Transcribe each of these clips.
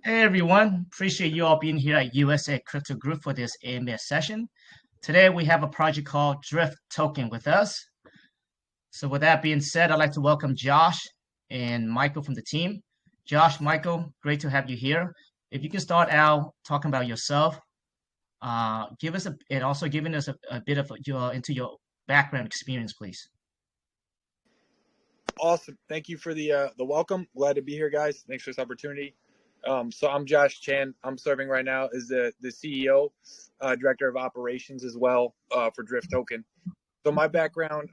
Hey everyone, appreciate you all being here at USA Crypto Group for this AMS session. Today we have a project called Drift Token with us. So with that being said, I'd like to welcome Josh and Michael from the team. Josh, Michael, great to have you here. If you can start out talking about yourself, give us and also giving us a bit of your background experience, please. Awesome. Thank you for the welcome. Glad to be here, guys. Thanks for this opportunity. So I'm Josh Chan. I'm serving right now as the CEO, Director of Operations as well for Drift Token. So my background,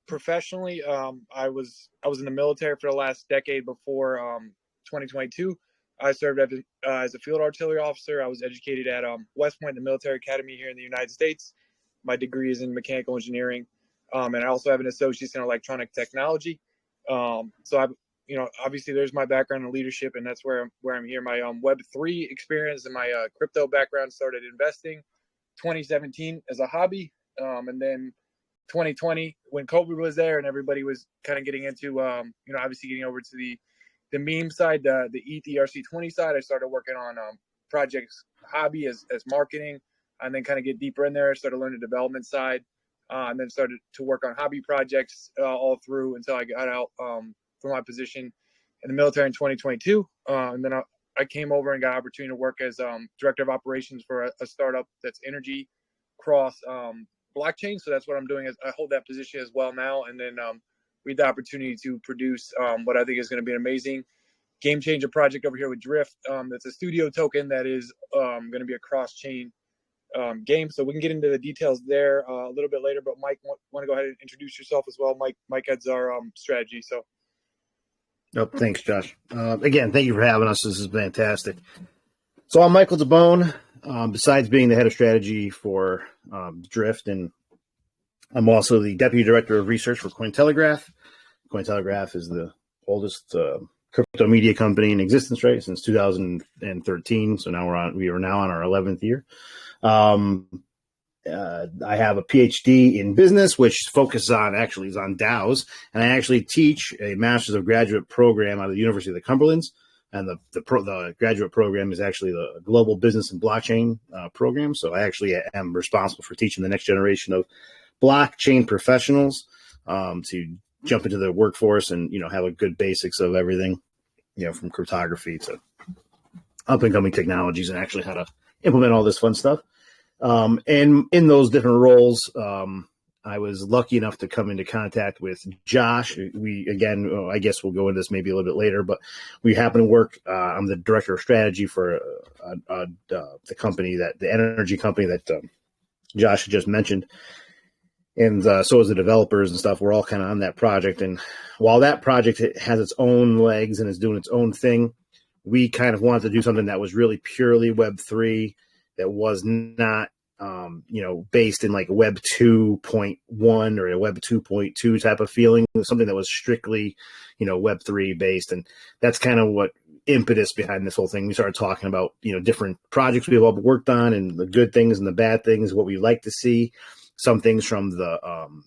professionally, I was in the military for the last decade before 2022. I served as a field artillery officer. I was educated at West Point, the military academy here in the United States. My degree is in mechanical engineering, and I also have an associate's in electronic technology. So I, obviously there's my background in leadership, and that's where I'm here. My Web3 experience and my crypto background started investing 2017 as a hobby, and then 2020 when COVID was there and everybody was kind of getting into, obviously getting over to the meme side, the ETHERUM side. I started working on projects hobby as marketing, and then kind of get deeper in there. Started learning the development side, and then started to work on hobby projects all through until I got out from my position in the military in 2022. And then I came over and got an opportunity to work as director of operations for a startup that's energy cross blockchain. So that's what I'm doing. I hold that position as well now. And then we had the opportunity to produce what I think is going to be an amazing game changer project over here with Drift. That's a studio token that is going to be a cross-chain game. So we can get into the details there a little bit later. But Mike, want to go ahead and introduce yourself as well? Mike heads our strategy. So. Oh, thanks, Josh. Again, thank you for having us. This is fantastic. So I'm Michael DeBone. Besides being the head of strategy for Drift, and I'm also the deputy director of research for Cointelegraph. Cointelegraph is the oldest crypto media company in existence, right, since 2013. So now we are now on our 11th year. I have a PhD in business, which focuses on DAOs, and I actually teach a Master's of Graduate program out of the University of the Cumberlands. And the graduate program is actually the Global Business and Blockchain program. So I actually am responsible for teaching the next generation of blockchain professionals to jump into the workforce and have a good basics of everything, from cryptography to up and coming technologies and actually how to implement all this fun stuff. And in those different roles, I was lucky enough to come into contact with Josh. I guess we'll go into this maybe a little bit later, but we happen to work. I'm the director of strategy for the company the energy company that Josh had just mentioned. And so as the developers and stuff, we're all kind of on that project. And while that project has its own legs and is doing its own thing, we kind of wanted to do something that was really purely Web3, that was not, based in like Web 2.1 or a Web 2.2 type of feeling. Something that was strictly, Web 3 based. And that's kind of what impetus behind this whole thing. We started talking about, different projects we've all worked on and the good things and the bad things, what we like to see. Some things from the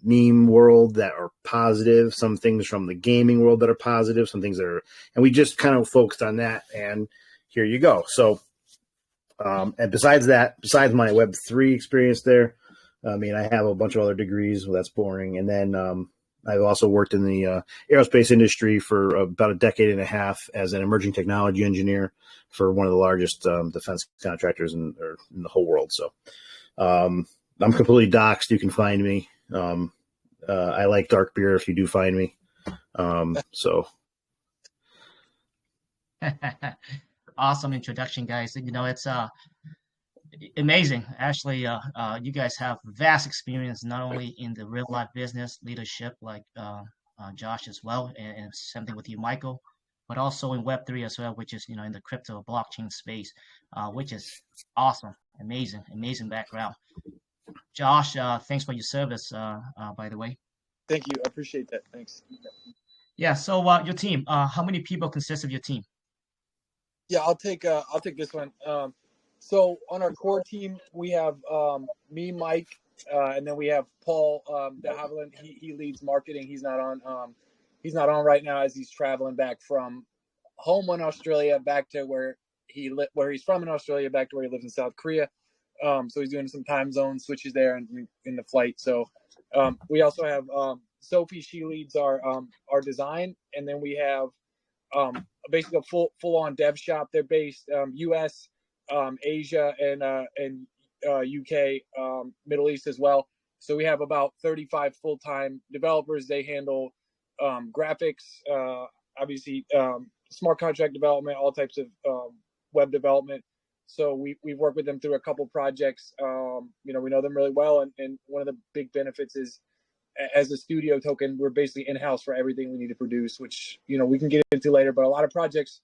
meme world that are positive, some things from the gaming world that are positive, some things that are, and we just kind of focused on that. And here you go. So, and besides my Web3 experience there, I have a bunch of other degrees. Well, that's boring. And then I've also worked in the aerospace industry for about a decade and a half as an emerging technology engineer for one of the largest defense contractors in the whole world. So I'm completely doxxed. You can find me. I like dark beer if you do find me. So. Awesome introduction, guys. It's amazing. Actually, you guys have vast experience not only in the real life business leadership, like Josh as well, and same thing with you, Michael, but also in Web3 as well, which is in the crypto blockchain space, which is awesome, amazing background. Josh, thanks for your service, by the way. Thank you. I appreciate that. Thanks. Yeah. So your team, how many people consist of your team? Yeah, I'll take this one. So on our core team, we have me, Mike, and then we have Paul de Havilland. He leads marketing. He's not on right now as he's traveling back from home in Australia back to where where he's from in Australia back to where he lives in South Korea. So he's doing some time zone switches there in the flight. So we also have Sophie. She leads our design, and then we have basically a full on dev shop. They're based U.S., Asia, and UK, Middle East as well. So we have about 35 full-time developers. They handle graphics, obviously smart contract development, all types of web development. So we've worked with them through a couple projects. We know them really well, and one of the big benefits is, as a studio token, we're basically in-house for everything we need to produce, which we can get into later. But a lot of projects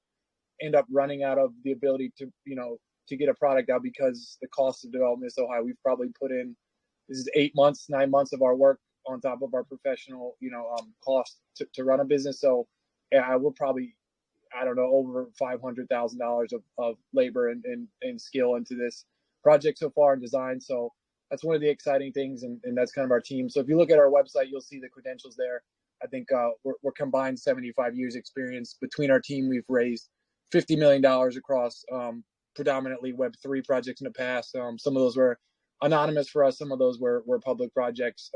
end up running out of the ability to to get a product out because the cost of development is so high. We've probably put in, this is 9 months of our work on top of our professional cost to run a business. So yeah, we're probably, I don't know, over $500,000 of labor and skill into this project so far in design. So that's one of the exciting things, and that's kind of our team. So if you look at our website, you'll see the credentials there. I think we're combined 75 years experience. Between our team, we've raised $50 million across predominantly Web3 projects in the past. Some of those were anonymous for us. Some of those were public projects.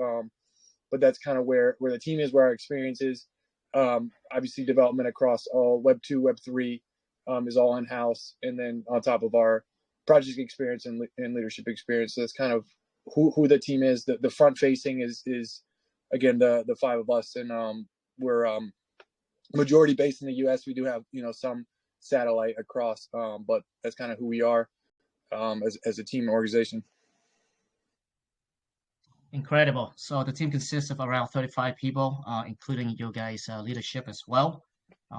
But that's kind of where the team is, where our experience is. Obviously, development across all Web2, Web3 is all in-house. And then on top of our project experience and leadership experience. So that's kind of who the team is. The front-facing is again, the five of us. And we're majority based in the U.S. We do have, some satellite across, but that's kind of who we are as a team and organization. Incredible. So the team consists of around 35 people, including your guys' leadership as well,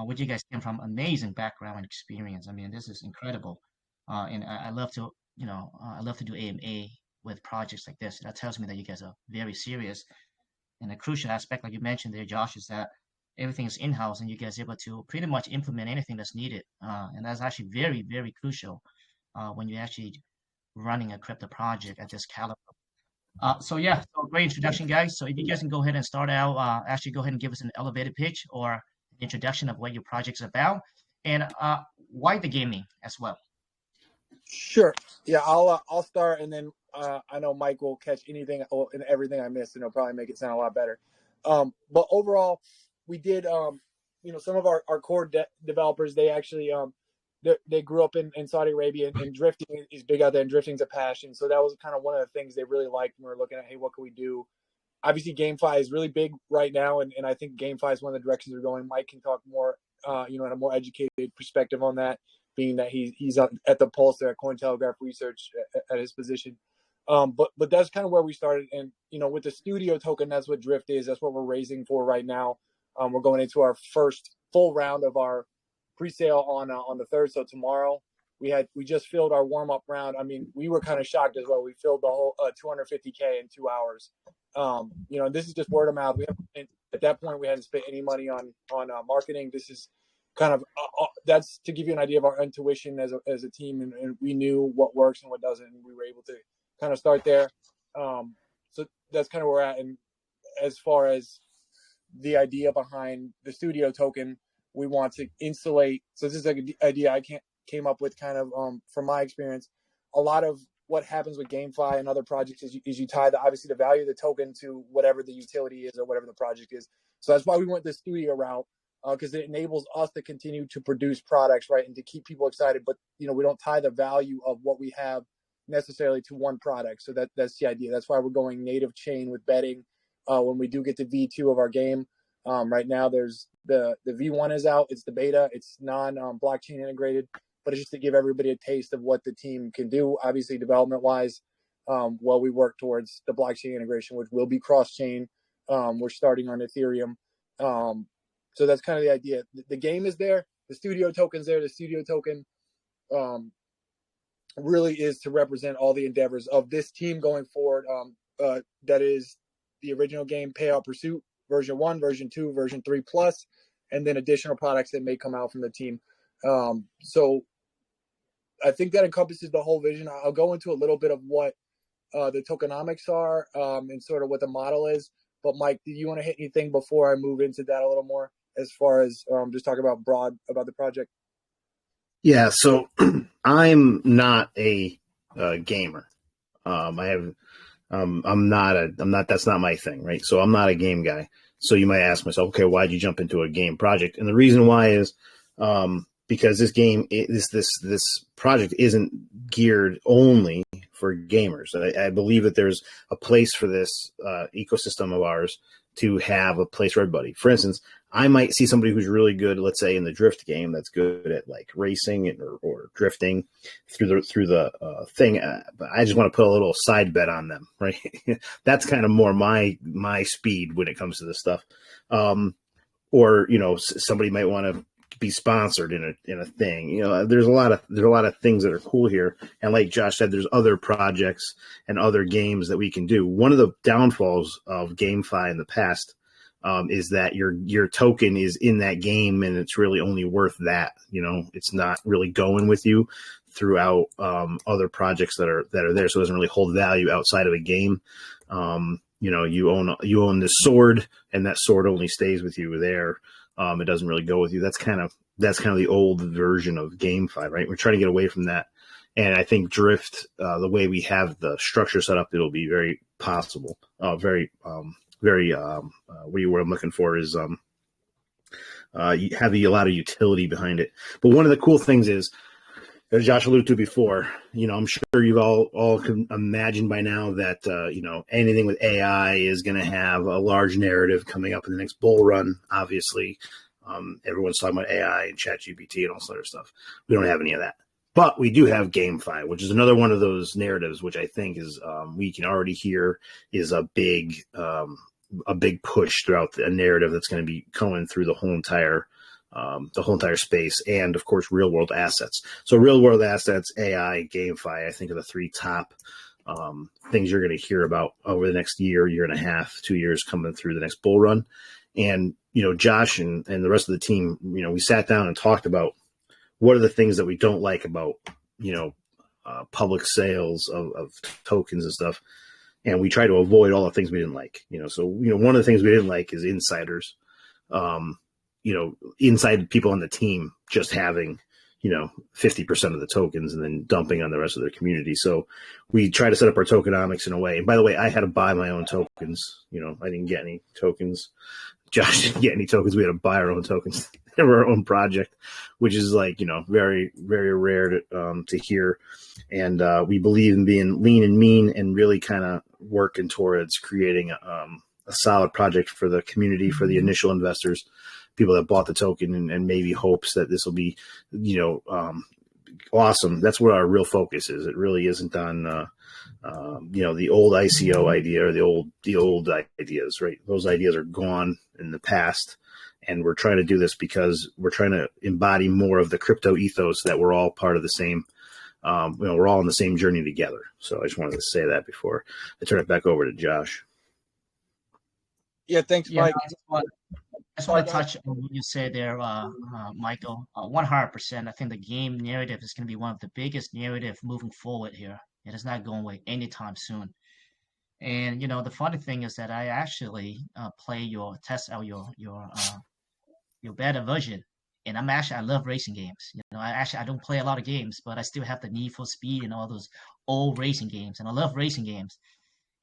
which you guys came from amazing background and experience. I mean, this is incredible. And I love to, I love to do AMA with projects like this. That tells me that you guys are very serious. And a crucial aspect, like you mentioned there, Josh, is that everything is in-house and you guys are able to pretty much implement anything that's needed. And that's actually very, very crucial when you're actually running a crypto project at this caliber. So great introduction, guys. So if you guys can go ahead and start out, actually go ahead and give us an elevator pitch or introduction of what your project's about, and why the gaming as well. Sure. Yeah, I'll start, and then I know Mike will catch anything and everything I missed, and it'll probably make it sound a lot better. But overall, we did, some of our core developers, they actually they grew up in Saudi Arabia, and drifting is big out there, and drifting's a passion. So that was kind of one of the things they really liked when we were looking at, hey, what can we do? Obviously, GameFi is really big right now, and I think GameFi is one of the directions we're going. Mike can talk more, in a more educated perspective on that, being that he's at the pulse there at Cointelegraph Research at his position. But that's kind of where we started. And, with the studio token, that's what Drift is. That's what we're raising for right now. We're going into our first full round of our pre-sale on the 3rd. So tomorrow we just filled our warm-up round. I mean, we were kind of shocked as well. We filled the whole 250K in 2 hours. This is just word of mouth. At that point, we hadn't spent any money on marketing. This is kind of that's to give you an idea of our intuition as a team, and we knew what works and what doesn't, and we were able to kind of start there. So that's kind of where we're at. And as far as the idea behind the studio token, we want to insulate. So this is like an idea I came up with kind of from my experience. A lot of what happens with GameFi and other projects is you tie obviously the value of the token to whatever the utility is or whatever the project is. So that's why we went the studio route, because it enables us to continue to produce products, right, and to keep people excited. But we don't tie the value of what we have necessarily to one product. So that's the idea. That's why we're going native chain with betting. When we do get to V2 of our game, right now there's the V1 is out. It's the beta. It's non-blockchain integrated, but it's just to give everybody a taste of what the team can do. Obviously, development-wise, while we work towards the blockchain integration, which will be cross-chain. We're starting on Ethereum. So that's kind of the idea. The game is there. The studio token's there. The studio token really is to represent all the endeavors of this team going forward. That is the original game, Payout Pursuit, version 1, version 2, version 3 plus, and then additional products that may come out from the team. So I think that encompasses the whole vision. I'll go into a little bit of what the tokenomics are and sort of what the model is. But Mike, do you want to hit anything before I move into that a little more as far as just talk about broad about the project? Yeah, so I'm not a gamer. That's not my thing, right? So I'm not a game guy. So you might ask myself, okay, why'd you jump into a game project? And the reason why is because this project isn't geared only for gamers. I believe that there's a place for this ecosystem of ours to have a place for everybody. For instance, I might see somebody who's really good, let's say in the drift game, that's good at like racing or drifting through the thing. But I just want to put a little side bet on them, right? That's kind of more my speed when it comes to this stuff. Or somebody might want to be sponsored in a thing. There's a lot of things that are cool here. And like Josh said, there's other projects and other games that we can do. One of the downfalls of GameFi in the past is that your token is in that game and it's really only worth that. It's not really going with you throughout other projects that are there, so it doesn't really hold value outside of a game. You own this sword, and that sword only stays with you there. It doesn't really go with you. That's kind of the old version of GameFi, right? We're trying to get away from that, and I think Drift, the way we have the structure set up, it'll be very possible. What I'm looking for is you have a lot of utility behind it. But one of the cool things is, as Josh alluded to before, I'm sure you've all can imagine by now that, anything with AI is going to have a large narrative coming up in the next bull run. Obviously, everyone's talking about AI and ChatGPT and all sort of stuff. We don't have any of that. But we do have GameFi, which is another one of those narratives, which I think is we can already hear is a big push throughout a narrative that's going to be going through the whole entire space, and of course real world assets. So real world assets, AI, GameFi, I think are the three top things you're going to hear about over the next year and a half, 2 years coming through the next bull run. And Josh and the rest of the team, we sat down and talked about what are the things that we don't like about public sales of tokens and stuff, and we try to avoid all the things we didn't like. So one of the things we didn't like is insiders. Inside people on the team just having, 50% of the tokens and then dumping on the rest of their community. So we try to set up our tokenomics in a way. And by the way, I had to buy my own tokens. I didn't get any tokens. Josh didn't get any tokens. We had to buy our own tokens for our own project, which is very, very rare to hear. And we believe in being lean and mean and really kind of working towards creating a solid project for the community, for the initial investors, people that bought the token, and maybe hopes that this will be, awesome. That's what our real focus is. It really isn't on, the old ICO idea or the old ideas, right? Those ideas are gone in the past. And we're trying to do this because we're trying to embody more of the crypto ethos that we're all part of the same, we're all on the same journey together. So I just wanted to say that before I turn it back over to Josh. Yeah, thanks, Mike. I just want to touch on what you said there, Michael. 100%. I think the game narrative is going to be one of the biggest narrative moving forward here. It is not going away anytime soon. And the funny thing is that I actually test out your beta version, and I love racing games. I don't play a lot of games, but I still have the Need for Speed and all those old racing games, and I love racing games.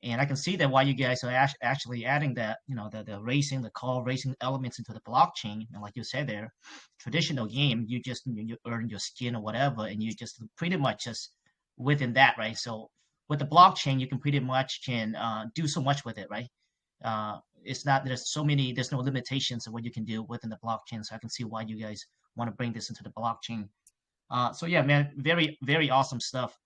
And I can see that why you guys are actually adding that, the car racing elements into the blockchain. And like you said there, traditional game, you earn your skin or whatever, and you just pretty much just within that, right? So with the blockchain, you can pretty much do so much with it, right? There's no limitations of what you can do within the blockchain. So I can see why you guys want to bring this into the blockchain. So yeah, man, very, very awesome stuff.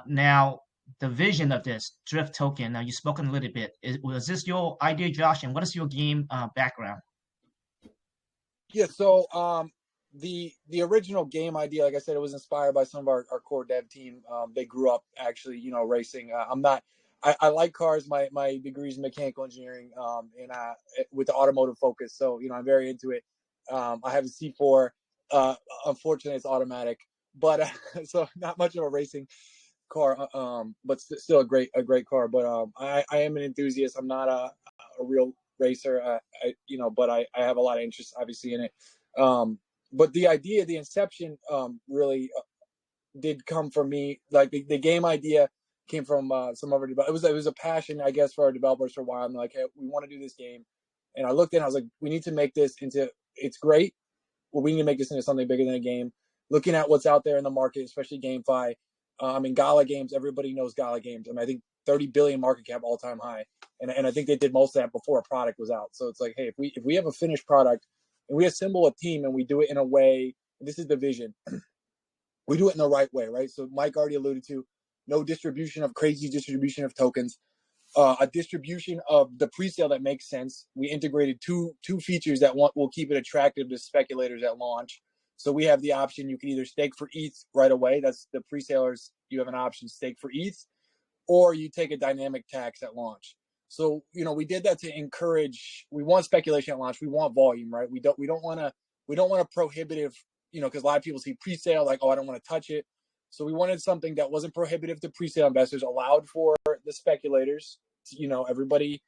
Now, the vision of this Drift token. Now, you've spoken a little bit. Was this your idea, Josh? And what is your game background? Yeah, so the original game idea, like I said, it was inspired by some of our core dev team. They grew up actually, racing. I like cars. My degree is in mechanical engineering, and with the automotive focus. So I'm very into it. I have a C4. Unfortunately, it's automatic, but so not much of a racing car, but still a great car. But I am an enthusiast. I'm not a real racer, but I have a lot of interest obviously in it. but the idea, the inception, really did come from me. Like the game idea came from some of our developers. It was a passion, I guess, for our developers for a while. I'm like, hey, we want to do this game, and I looked at it, I was like, we need to make this into. It's great. Well, we need to make this into something bigger than a game. Looking at what's out there in the market, especially GameFi. I mean, Gala Games. Everybody knows Gala Games. I mean, I think 30 billion market cap, all time high, and I think they did most of that before a product was out. So it's like, hey, if we have a finished product and we assemble a team and we do it in a way, this is the vision. We do it in the right way, right? So Mike already alluded to no crazy distribution of tokens, a distribution of the presale that makes sense. We integrated two features that will keep it attractive to speculators at launch. So we have the option, you can either stake for ETH right away. That's the presalers. You have an option, stake for ETH, or you take a dynamic tax at launch. So, we did that to encourage, we want speculation at launch. We want volume, right? We don't want to prohibitive, because a lot of people see presale like, oh, I don't want to touch it. So we wanted something that wasn't prohibitive to presale investors, allowed for the speculators. Everybody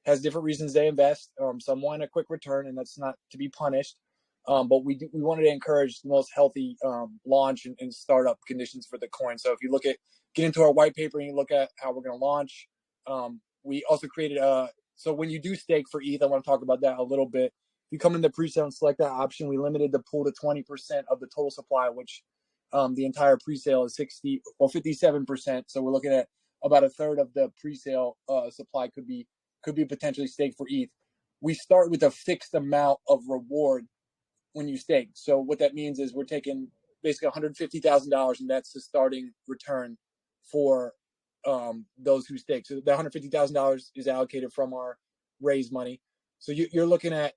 has different reasons they invest. Some want a quick return, and that's not to be punished. But we wanted to encourage the most healthy launch and startup conditions for the coin. So if you get into our white paper and you look at how we're going to launch, we also created so when you do stake for ETH, I want to talk about that a little bit. If you come in the presale and select that option, we limited the pool to 20% of the total supply, which the entire presale is 57%. So we're looking at about a third of the presale supply could be potentially staked for ETH. We start with a fixed amount of reward when you stake. So what that means is we're taking basically $150,000, and that's the starting return for those who stake. So the $150,000 is allocated from our raised money. So you're looking at,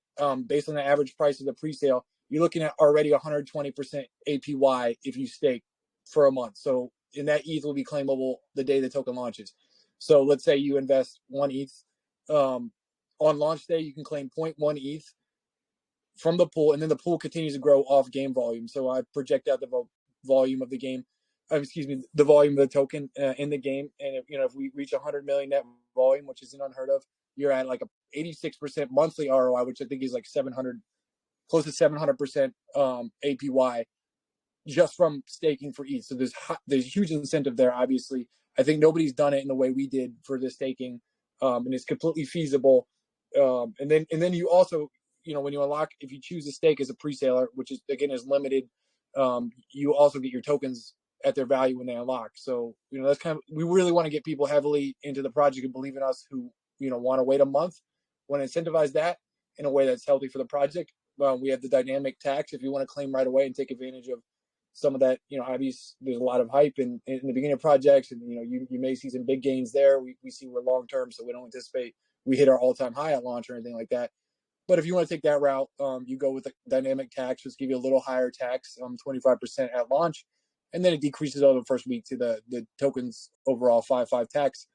based on the average price of the presale, you're looking at already 120% APY if you stake for a month. So and that ETH will be claimable the day the token launches. So let's say you invest 1 ETH. On launch day, you can claim 0.1 ETH from the pool, and then the pool continues to grow off game volume. So I project out the volume of the game, the volume of the token in the game. And if we reach 100 million net volume, which isn't unheard of, you're at like a 86% monthly ROI, which I think is like 700, close to 700% APY just from staking for ETH. So there's huge incentive there. Obviously, I think nobody's done it in the way we did for the staking, and it's completely feasible. And then you also, when you unlock, if you choose to stake as a presaler, which is again is limited, you also get your tokens at their value when they unlock. So that's kind of, we really want to get people heavily into the project and believe in us who want to wait a month. Want to incentivize that in a way that's healthy for the project. We have the dynamic tax if you want to claim right away and take advantage of some of that. Obviously there's a lot of hype in the beginning of projects, and you may see some big gains there. We see we're long term, so we don't anticipate we hit our all-time high at launch or anything like that. But if you want to take that route, you go with the dynamic tax, which give you a little higher tax, 25% at launch, and then it decreases over the first week to the tokens overall 5.5 tax.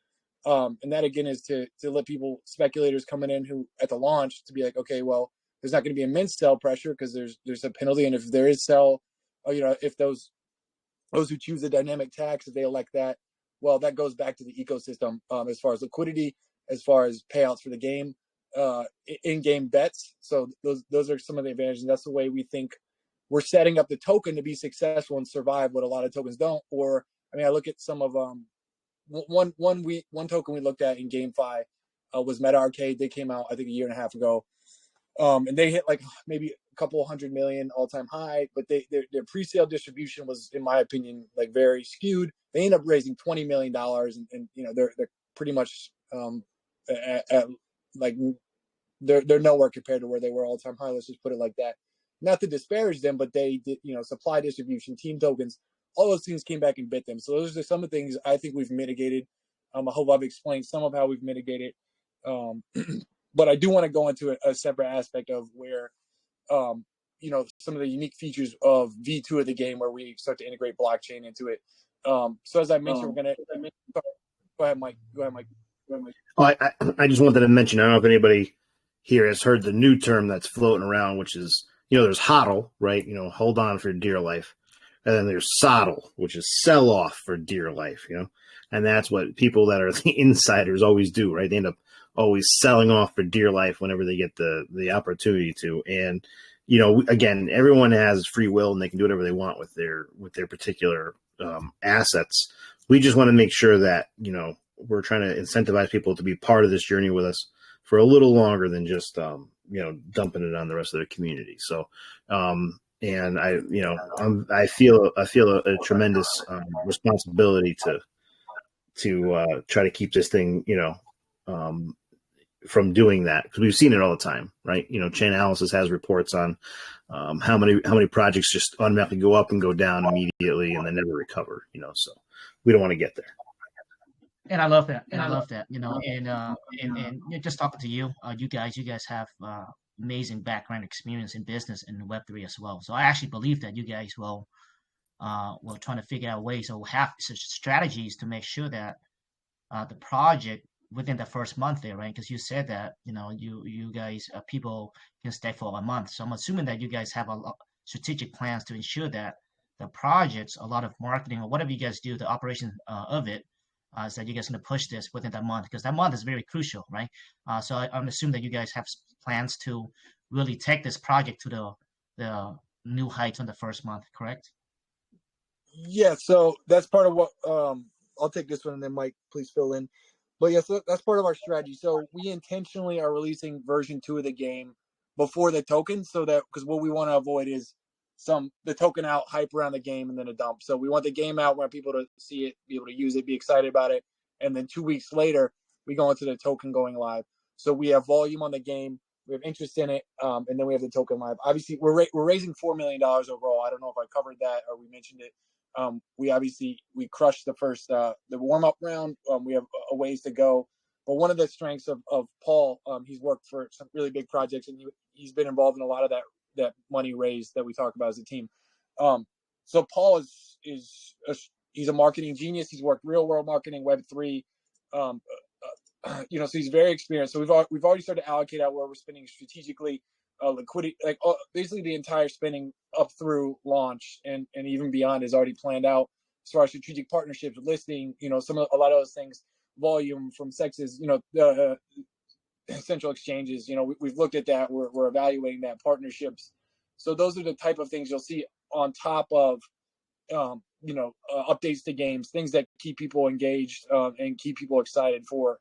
And that again is to let speculators coming in who at the launch to be like, okay, well, there's not going to be immense sell pressure because there's a penalty, and if there is sell, if those who choose the dynamic tax, if they elect that, well, that goes back to the ecosystem as far as liquidity, as far as payouts for the game, in-game bets. So those are some of the advantages. And that's the way we think we're setting up the token to be successful and survive what a lot of tokens don't. Or I look at some of one token we looked at in GameFi was Meta Arcade. They came out I think a year and a half ago, and they hit like maybe a couple 100 million all-time high, but their pre-sale distribution was, in my opinion, like very skewed. They ended up raising $20 million, and they're pretty much like they're nowhere compared to where they were all-time high. Let's just put it like that. Not to disparage them, but they did, supply distribution, team tokens, all those things came back and bit them. So those are some of the things I think we've mitigated. I hope I've explained some of how we've mitigated. But I do want to go into a separate aspect of where, some of the unique features of V2 of the game, where we start to integrate blockchain into it. So as I mentioned, we're going to go ahead, Mike. Oh, I just wanted to mention, I don't know if anybody here has heard the new term that's floating around, which is, there's HODL, right? Hold on for dear life. And then there's SODL, which is sell off for dear life, and that's what people that are the insiders always do, right? They end up always selling off for dear life whenever they get the opportunity to. And, again, everyone has free will and they can do whatever they want with their particular assets. We just want to make sure that, we're trying to incentivize people to be part of this journey with us for a little longer than just, dumping it on the rest of the community. So, and I feel a tremendous responsibility to try to keep this thing, from doing that, because we've seen it all the time, right? Chainalysis has reports on how many projects just automatically go up and go down immediately and then never recover. So we don't want to get there. And I love that. And I love that. And just talking to you, you guys have amazing background experience in business and Web3 as well. So I actually believe that you guys will try to figure out ways or have such strategies to make sure that the project within the first month there, right? Because you said that you guys people can stay for a month. So I'm assuming that you guys have a lot strategic plans to ensure that the projects, a lot of marketing or whatever you guys do, the operation of it, is that you guys going to push this within that month, because that month is very crucial, right? So I'm assuming that you guys have plans to really take this project to the new heights on the first month, correct? Yeah, so that's part of what I'll take this one, and then Mike, please fill in. But yes, that's part of our strategy. So we intentionally are releasing version 2 of the game before the token, so that, because what we want to avoid is the token out, hype around the game, and then a dump. So we want the game out, want people to see it, be able to use it, be excited about it, and then 2 weeks later we go into the token going live. So we have volume on the game, we have interest in it, and then we have the token live. Obviously, we're raising $4 million overall. I don't know if I covered that or we mentioned it. We crushed the first the warm up round. We have a ways to go, but one of the strengths of Paul, he's worked for some really big projects, and he's been involved in a lot of that money raised that we talk about as a team. So Paul he's a marketing genius. He's worked real world marketing, Web3. So he's very experienced. So we've already started to allocate out where we're spending strategically. Liquidity, basically the entire spending up through launch and even beyond is already planned out as far as strategic partnerships, listing, a lot of those things, volume from sexes, the central exchanges, we've looked at that. We're evaluating that, partnerships. So those are the type of things you'll see on top of, updates to games, things that keep people engaged and keep people excited for,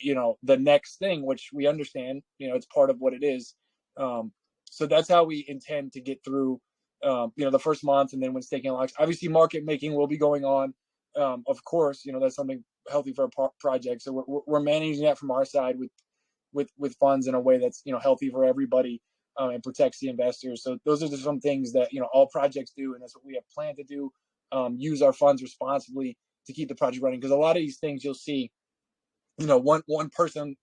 the next thing, which we understand, it's part of what it is. So that's how we intend to get through, the first month, and then when staking unlocks. Obviously, market making will be going on. Of course, that's something healthy for a project. So we're managing that from our side with funds in a way that's healthy for everybody and protects the investors. So those are just some things that all projects do, and that's what we have planned to do. Use our funds responsibly to keep the project running, because a lot of these things you'll see. One person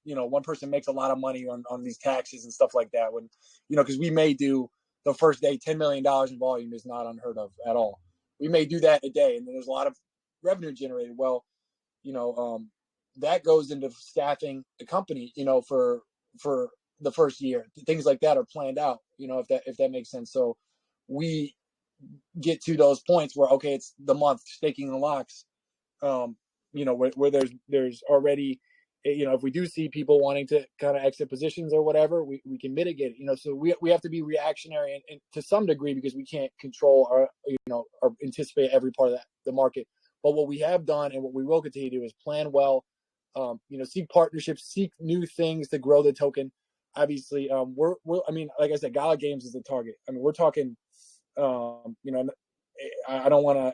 makes a lot of money on these taxes and stuff like that. When, because we may do the first day, $10 million in volume is not unheard of at all. We may do that in a day, and then there's a lot of revenue generated. Well, that goes into staffing the company, for the first year. Things like that are planned out, if that makes sense. So we get to those points where, okay, it's the month staking the locks, where there's already, if we do see people wanting to kind of exit positions or whatever, we can mitigate it. So we have to be reactionary and to some degree, because we can't control or anticipate every part of the market. But what we have done and what we will continue to do is plan well, seek partnerships, seek new things to grow the token. Obviously, we're like I said, Gala Games is the target. We're talking, I don't want to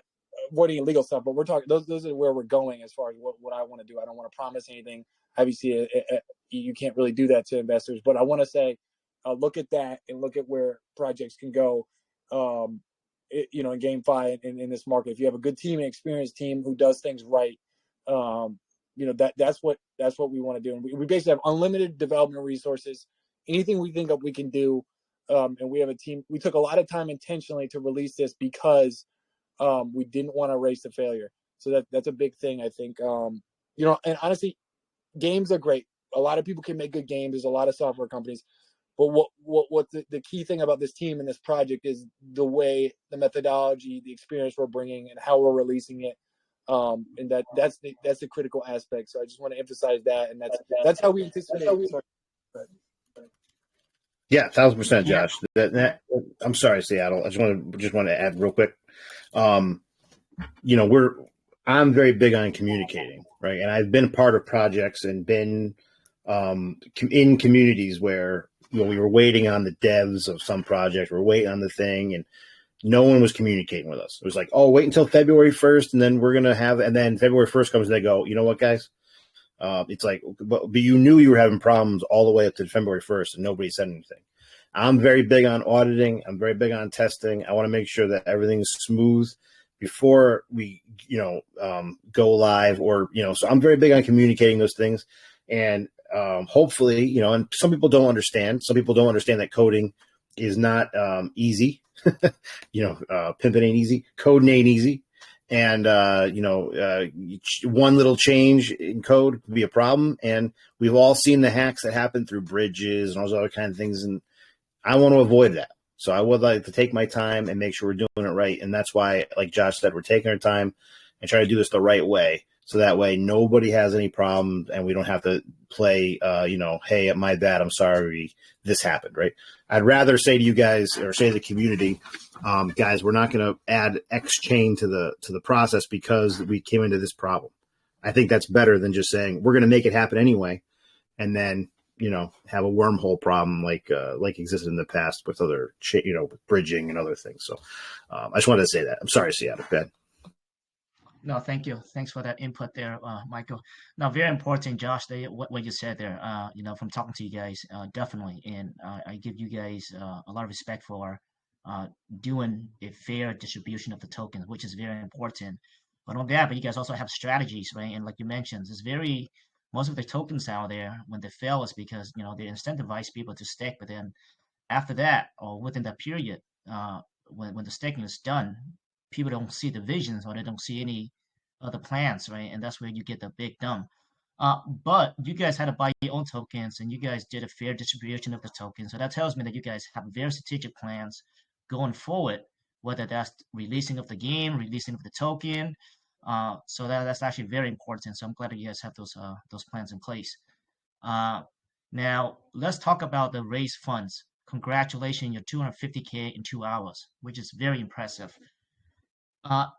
avoid any legal stuff, but we're talking, those are where we're going as far as what I want to do. I don't want to promise anything. Obviously, you can't really do that to investors, but I want to say, look at that and look at where projects can go, in GameFi and in this market. If you have a good team, an experienced team who does things right, that's what we want to do. And we basically have unlimited development resources. Anything we think of, we can do. And we have a team. We took a lot of time intentionally to release this because we didn't want to race to failure. So that's a big thing, I think. And honestly, games are great. A lot of people can make good games. There's a lot of software companies. But what the key thing about this team and this project is the way, the methodology, the experience we're bringing, and how we're releasing it. And that's the critical aspect. So I just want to emphasize that, and that's how we anticipate. Yeah, 1,000%, Josh. I'm sorry, Seattle. I just want to add real quick. Um, you know, I'm very big on communicating, right? And I've been part of projects and been in communities where we were waiting on the devs of some project, we're waiting on the thing, and no one was communicating with us. It was like, oh, wait until February 1st, and then we're gonna have, and then February 1st comes, and they go, you know what, guys? It's like, but you knew you were having problems all the way up to February 1st, and nobody said anything. I'm very big on auditing. I'm very big on testing. I want to make sure that everything's smooth before we, go live, or, so I'm very big on communicating those things. And hopefully, and some people don't understand. Some people don't understand that coding is not easy. Pimping ain't easy. Coding ain't easy. And, one little change in code could be a problem. And we've all seen the hacks that happen through bridges and all those other kind of things. And I want to avoid that. So I would like to take my time and make sure we're doing it right. And that's why, like Josh said, we're taking our time and trying to do this the right way. So that way nobody has any problems and we don't have to play, hey, my bad, I'm sorry, this happened, right? I'd rather say to you guys, or say to the community, guys, we're not going to add X chain to the process because we came into this problem. I think that's better than just saying we're going to make it happen anyway, and then have a wormhole problem like existed in the past with other with bridging and other things. So I just wanted to say that. I'm sorry, Seattle. Go ahead. No, thank you. Thanks for that input there, Michael. Now, very important, Josh, what you said there, from talking to you guys, definitely. And I give you guys a lot of respect for doing a fair distribution of the tokens, which is very important. But on that, but you guys also have strategies, right? And like you mentioned, most of the tokens out there, when they fail, is because, they incentivize people to stake. But then after that, or within that period, when the staking is done, people don't see the visions, or they don't see any other plans, right? And that's where you get the big dump. But you guys had to buy your own tokens, and you guys did a fair distribution of the tokens. So that tells me that you guys have very strategic plans going forward, whether that's releasing of the game, releasing of the token. So that's actually very important. So I'm glad that you guys have those plans in place. Now let's talk about the raise funds. Congratulations, you're 250K in 2 hours, which is very impressive.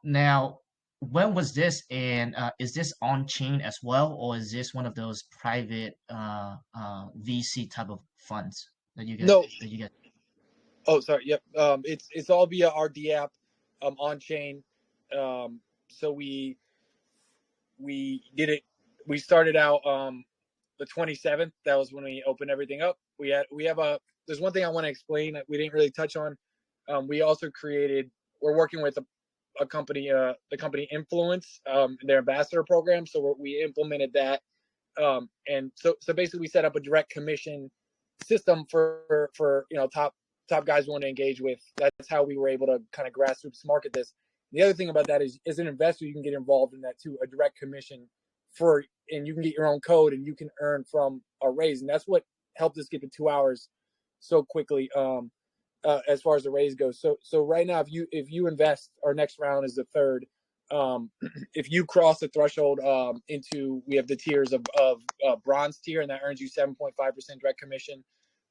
Now, when was this, and is this on chain as well, or is this one of those private VC type of funds that you guys? No. That you get? Oh, sorry. Yep. It's all via our app, on chain. So we did it. We started out the 27th. That was when we opened everything up. There's one thing I want to explain that we didn't really touch on. We also we're working with a company, the company Influence, their ambassador program. So we implemented that. And so basically we set up a direct commission system for top guys we want to engage with. That's how we were able to kind of grassroots market this. The other thing about that is, as an investor, you can get involved in that too, a direct commission and you can get your own code and you can earn from a raise. And that's what helped us get to 2 hours so quickly, as far as the raise goes. So right now, if you invest, our next round is the third. If you cross the threshold, we have the tiers of bronze tier, and that earns you 7.5% direct commission.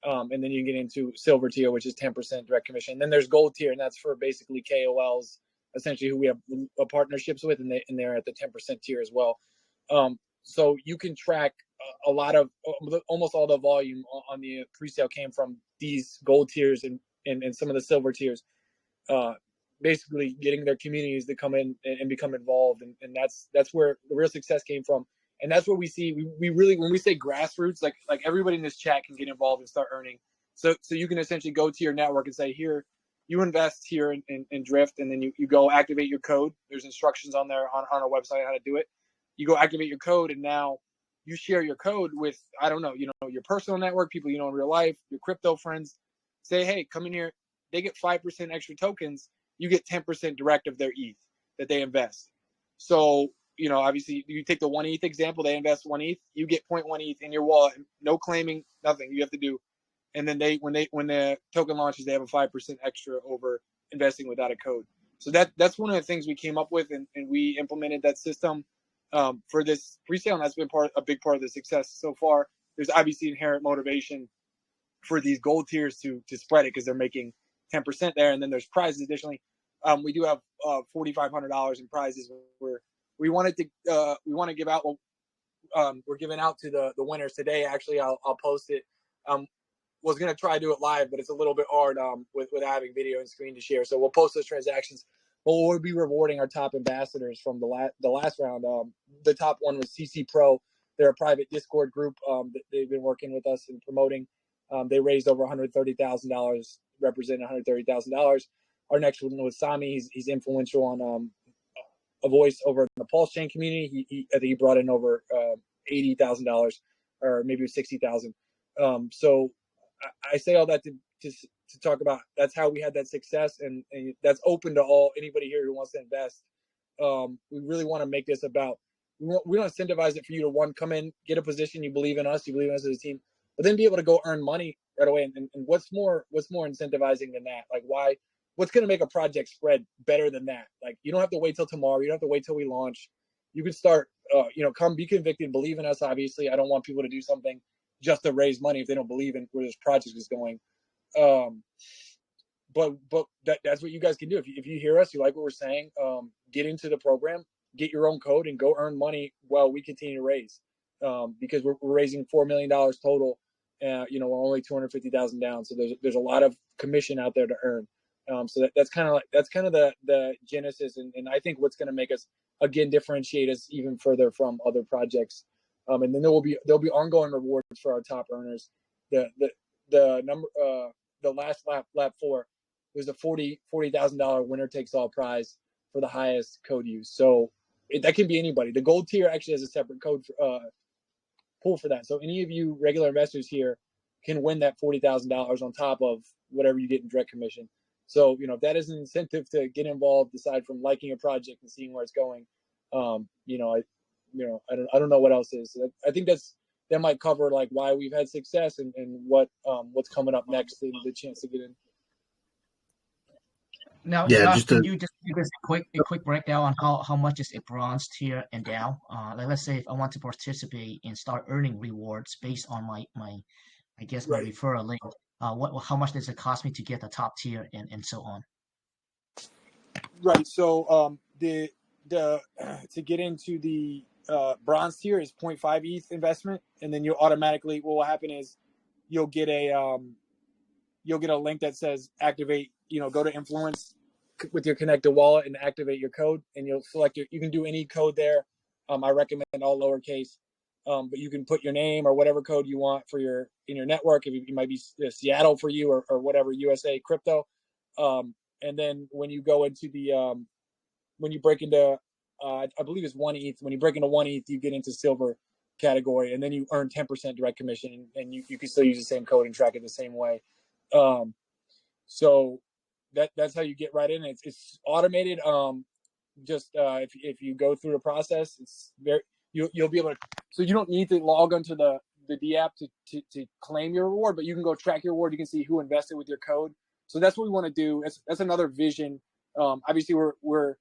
And then you get into silver tier, which is 10% direct commission. And then there's gold tier, and that's for basically KOLs, essentially, who we have partnerships with, and they're at the 10% tier as well. So you can track a lot of, almost all the volume on the pre-sale came from these gold tiers and some of the silver tiers, basically getting their communities to come in and become involved. And that's where the real success came from. And that's what we see. We really, when we say grassroots, like everybody in this chat can get involved and start earning. So you can essentially go to your network and say, here, you invest here in Drift, and then you go activate your code. There's instructions on there on our website on how to do it. You go activate your code, and now you share your code with, I don't know, your personal network, people in real life, your crypto friends. Say, hey, come in here. They get 5% extra tokens. You get 10% direct of their ETH that they invest. So, obviously, you take the 1 ETH example. They invest 1 ETH. You get 0.1 ETH in your wallet. No claiming, nothing. You have to do. And then when the token launches, they have a 5% extra over investing without a code. So that's one of the things we came up with, and we implemented that system for this pre-sale, and that's been a big part of the success so far. There's obviously inherent motivation for these gold tiers to spread it, because they're making 10% there, and then there's prizes additionally. We do have $4,500 in prizes where we want to give out. We're giving out to the winners today. Actually, I'll post it. Was going to try to do it live, but it's a little bit hard with having video and screen to share. So we'll post those transactions. But we'll be rewarding our top ambassadors from the last round. The top one was CC Pro. They're a private Discord group that they've been working with us and promoting. They raised over $130,000, representing $130,000. Our next one was Sami. He's influential on a voice over in the PulseChain community. I think he brought in over $80,000, or maybe it was $60,000. So I say all that to talk about that's how we had that success, and that's open to anybody here who wants to invest. We really want to make this about, we don't incentivize it for you to come in, get a position, you believe in us, as a team, but then be able to go earn money right away. And what's more incentivizing than that? Like, what's going to make a project spread better than that? Like, you don't have to wait till tomorrow. You don't have to wait till we launch. You can start, come be convicted, believe in us. Obviously, I don't want people to do something just to raise money if they don't believe in where this project is going. But that's what you guys can do. If you hear us, you like what we're saying, get into the program, get your own code, and go earn money while we continue to raise. Because we're raising $4 million total. We're only 250,000 down. So there's a lot of commission out there to earn. So that's kind of the genesis, and I think what's going to make us again differentiate us even further from other projects. And then there'll be ongoing rewards for our top earners. The last lap 4 was a $40,000 winner takes all prize for the highest code use. So that can be anybody. The gold tier actually has a separate code pool for that. So any of you regular investors here can win that $40,000 on top of whatever you get in direct commission. So, if that is an incentive to get involved, aside from liking a project and seeing where it's going, I don't know what else is. So I think that might cover like why we've had success and what's coming up next and the chance to get in. Now, Josh, can you just give us a quick breakdown on how much is a bronze tier and down? Like, let's say if I want to participate and start earning rewards based on my referral link, how much does it cost me to get the top tier and so on? Right. So the to get into the bronze tier is 0.5 ETH investment, and then you'll automatically, what will happen is you'll get a link that says activate. Go to Influence with your connected wallet and activate your code, and you'll select you can do any code there. I recommend all lowercase, but you can put your name or whatever code you want in your network. If it might be Seattle for you or whatever, USA crypto. And then when you go into when you break into, I believe it's 1 ETH. When you break into 1 ETH, you get into silver category, and then you earn 10% direct commission, and you can still use the same code and track it the same way. So that's how you get right in. It's automated. If you go through the process, it's you'll be able to. So you don't need to log onto the D app to claim your reward, but you can go track your reward. You can see who invested with your code. So that's what we want to do. That's another vision. Obviously, we're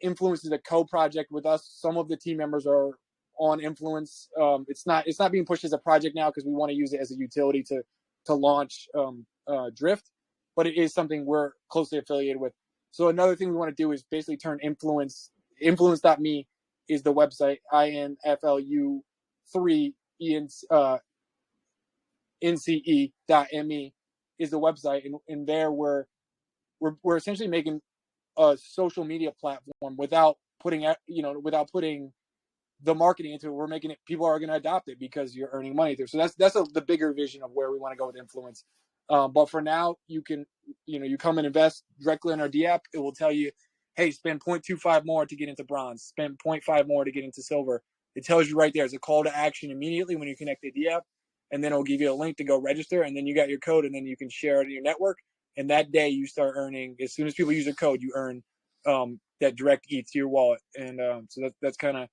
Influence is a co-project with us. Some of the team members are on Influence. It's not being pushed as a project now because we want to use it as a utility to launch Drift, but it is something we're closely affiliated with. So another thing we want to do is basically turn Influence.me is the website. INFLU3 NCE.me is the website, and there we're essentially making a social media platform without putting the marketing into it. We're making it, people are going to adopt it because you're earning money through. So that's the bigger vision of where we want to go with Influence. But for now, you can, you come and invest directly in our D app. It will tell you, hey, spend 0.25 more to get into bronze, spend 0.5 more to get into silver. It tells you right there. It's a call to action immediately when you connect the D app, and then it'll give you a link to go register, and then you got your code, and then you can share it in your network. And that day you start earning, as soon as people use your code, you earn that direct ETH to your wallet. And so that's kind of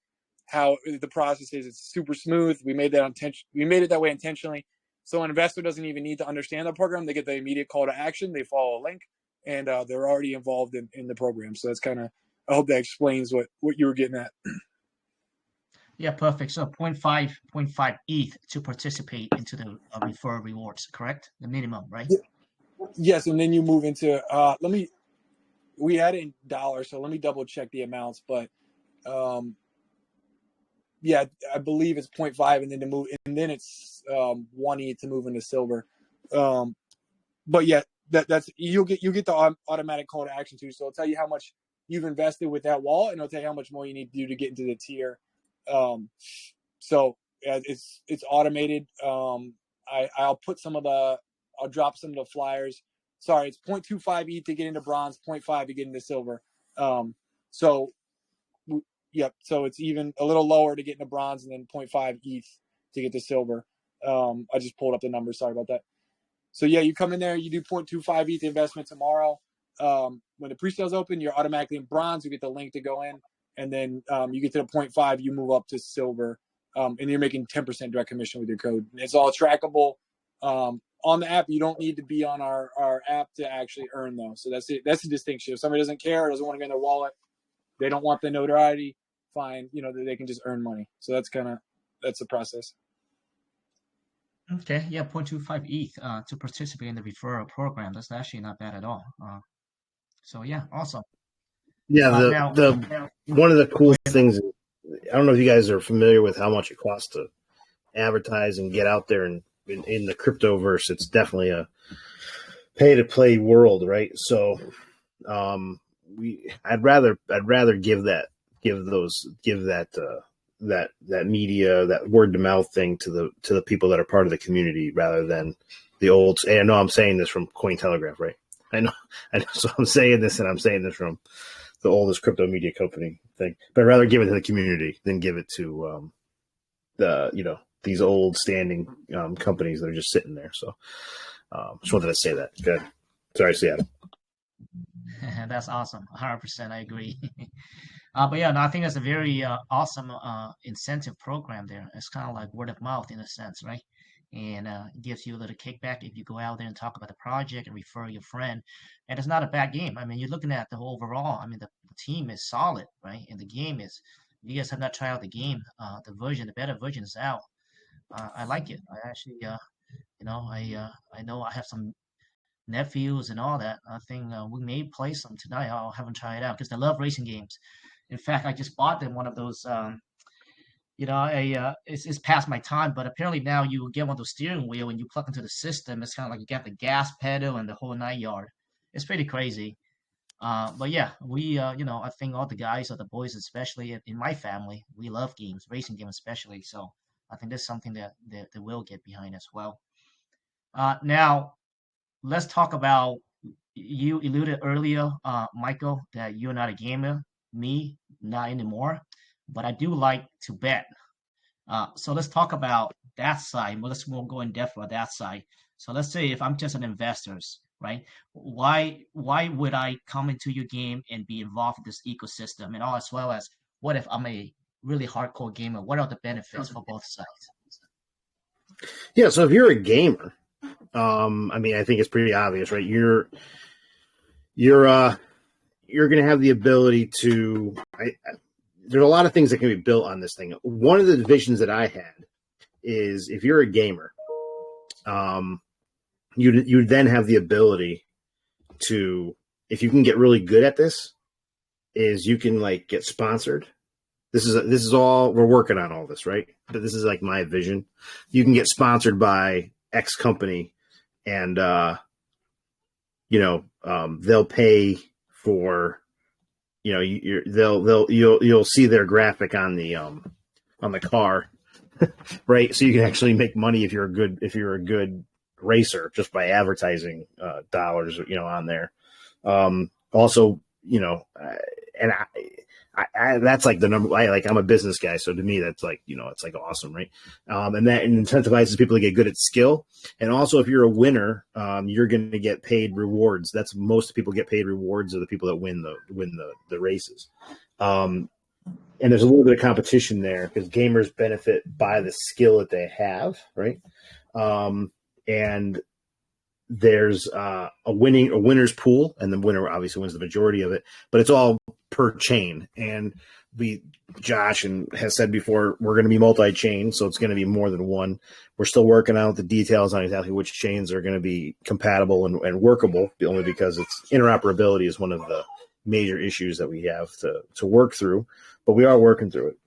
how the process is. It's super smooth. We made it that way intentionally. So an investor doesn't even need to understand the program. They get the immediate call to action. They follow a link, and they're already involved in the program. So that's kind of, I hope that explains what you were getting at. Yeah, perfect. So 0.5 ETH to participate into the referral rewards, correct? The minimum, right? Yes, and then you move into we had it in dollars, so let me double check the amounts, but yeah, I believe it's 0.5, and then to move, and then it's 1 ETH to move into silver. But yeah, that's you get the automatic call to action too. So it'll tell you how much you've invested with that wallet, and it'll tell you how much more you need to do to get into the tier. So yeah, it's automated. I'll put I'll drop some of the flyers. Sorry, it's 0.25 ETH to get into bronze, 0.5 to get into silver. So yep, so it's even a little lower to get into bronze, and then 0.5 ETH to get to silver. I just pulled up the numbers. Sorry about that. So yeah, you come in there, you do 0.25 ETH investment tomorrow. When the pre-sales open, you're automatically in bronze. You get the link to go in, and then you get to the 0.5, you move up to silver, and you're making 10% direct commission with your code. And it's all trackable on the app. You don't need to be on our app to actually earn though. So that's it. That's the distinction. If somebody doesn't care, doesn't want to get in their wallet, they don't want the notoriety, fine. They can just earn money. So that's the process. Okay, yeah, 0.25 ETH to participate in the referral program. That's actually not bad at all. So yeah, awesome. Yeah, Now, the one of the cool things, I don't know if you guys are familiar with how much it costs to advertise and get out there, and in the cryptoverse, it's definitely a pay to play world, right? So I'd rather give that media, that word to mouth thing to the people that are part of the community, rather than the old. And I know I'm saying this from Cointelegraph, right? I know. So I'm saying this from the oldest crypto media company thing. But I'd rather give it to the community than give it to these old standing companies that are just sitting there. So just wanted to say that. Good. Sorry, Seattle. that's awesome. 100%, I agree. But yeah, no, I think that's a very awesome incentive program there. It's kind of like word of mouth in a sense, right? And it gives you a little kickback if you go out there and talk about the project and refer your friend. And it's not a bad game. I mean, you're looking at the whole overall. I mean, the team is solid, right? And the game is. If you guys have not tried out the game, the beta version is out. I like it. I actually, I know I have some nephews and all that. I think we may play some tonight. I haven't tried it out because they love racing games. In fact, I just bought them one of those. It's past my time, but apparently now you get one of those steering wheel and you plug into the system. It's kind of like you got the gas pedal and the whole 9 yard. It's pretty crazy. But yeah, I think all the guys or the boys, especially in my family, we love games, racing games especially. So I think that's something that they will get behind as well. Now let's talk about, you alluded earlier, Michael, that you're not a gamer. Me, not anymore. But I do like to bet. So let's talk about that side. Well, let's go in depth about that side. So let's say if I'm just an investor, right? Why would I come into your game and be involved in this ecosystem, and all, as well as what if I'm a really hardcore gamer? What are the benefits for both sides? Yeah, so if you're a gamer, I mean, I think it's pretty obvious, right? You're going to have the ability to. There's a lot of things that can be built on this thing. One of the visions that I had is, if you're a gamer, you then have the ability to, if you can get really good at this, is you can like get sponsored. This is all we're working on, all this, right? But this is like my vision. You can get sponsored by X company, and they'll pay for, you'll see their graphic on the car, right? So you can actually make money if you're a good racer, just by advertising dollars, on there. Also, and I that's like the number. I'm a business guy, so to me that's like, it's like awesome, right? And that incentivizes people to get good at skill. And also, if you're a winner, you're going to get paid rewards. That's most people get paid rewards are the people that win the races. And there's a little bit of competition there because gamers benefit by the skill that they have, right? And there's a winner's pool, and the winner obviously wins the majority of it. But it's all per chain. And Josh has said before, we're going to be multi-chain, so it's going to be more than one. We're still working out the details on exactly which chains are going to be compatible and workable, only because interoperability is one of the major issues that we have to work through, but we are working through it.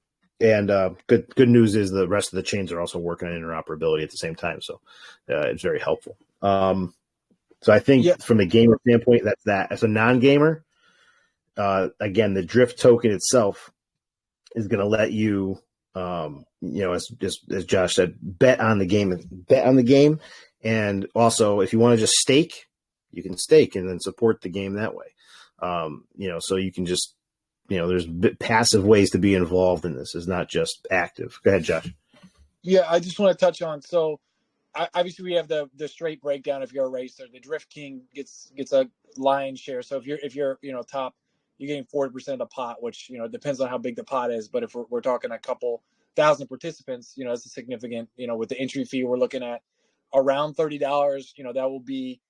And good news is the rest of the chains are also working on interoperability at the same time, so it's very helpful. So I think from the gamer standpoint, that's that. As a non-gamer, again, the Drift token itself is going to let you, as Josh said, bet on the game. And also, if you want to just stake, you can stake and then support the game that way. So you can just, there's passive ways to be involved in this. It's not just active. Go ahead, Josh. Yeah, I just want to touch on, so obviously we have the straight breakdown. If you're a racer, the Drift King gets a lion's share. So if you're top, you're getting 40% of the pot, which it depends on how big the pot is. But if we're talking a couple thousand participants, it's a significant. With the entry fee, we're looking at around $30. That will be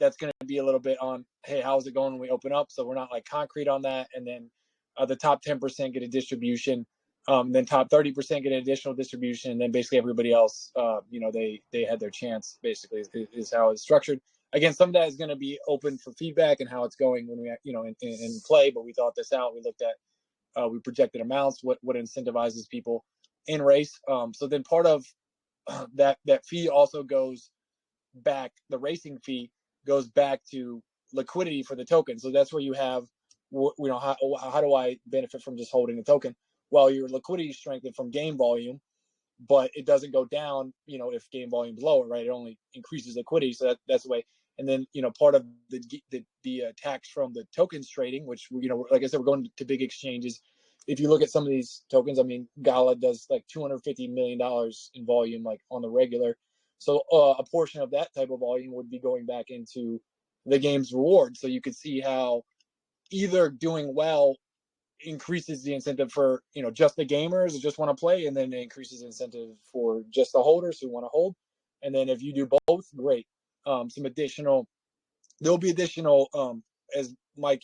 that's going to be a little bit on, hey, how's it going when we open up? So we're not like concrete on that. And then the top 10% get a distribution. Then top 30% get an additional distribution, and then basically everybody else, they had their chance. Basically, is how it's structured. Again, some of that is going to be open for feedback and how it's going when we, in play. But we thought this out. We looked at, we projected amounts, what incentivizes people in race. So then part of that fee also goes back. The racing fee goes back to liquidity for the token. So that's where you have, how do I benefit from just holding the token? Well, your liquidity is strengthened from game volume, but it doesn't go down, if game volume is lower, right? It only increases liquidity. So that's the way. And then, part of the tax from the tokens trading, which, like I said, we're going to big exchanges. If you look at some of these tokens, I mean, Gala does like $250 million in volume, like on the regular. So a portion of that type of volume would be going back into the game's reward. So you could see how either doing well increases the incentive for just the gamers who just want to play, and then it increases the incentive for just the holders who want to hold. And then if you do both, great. There'll be additional as Mike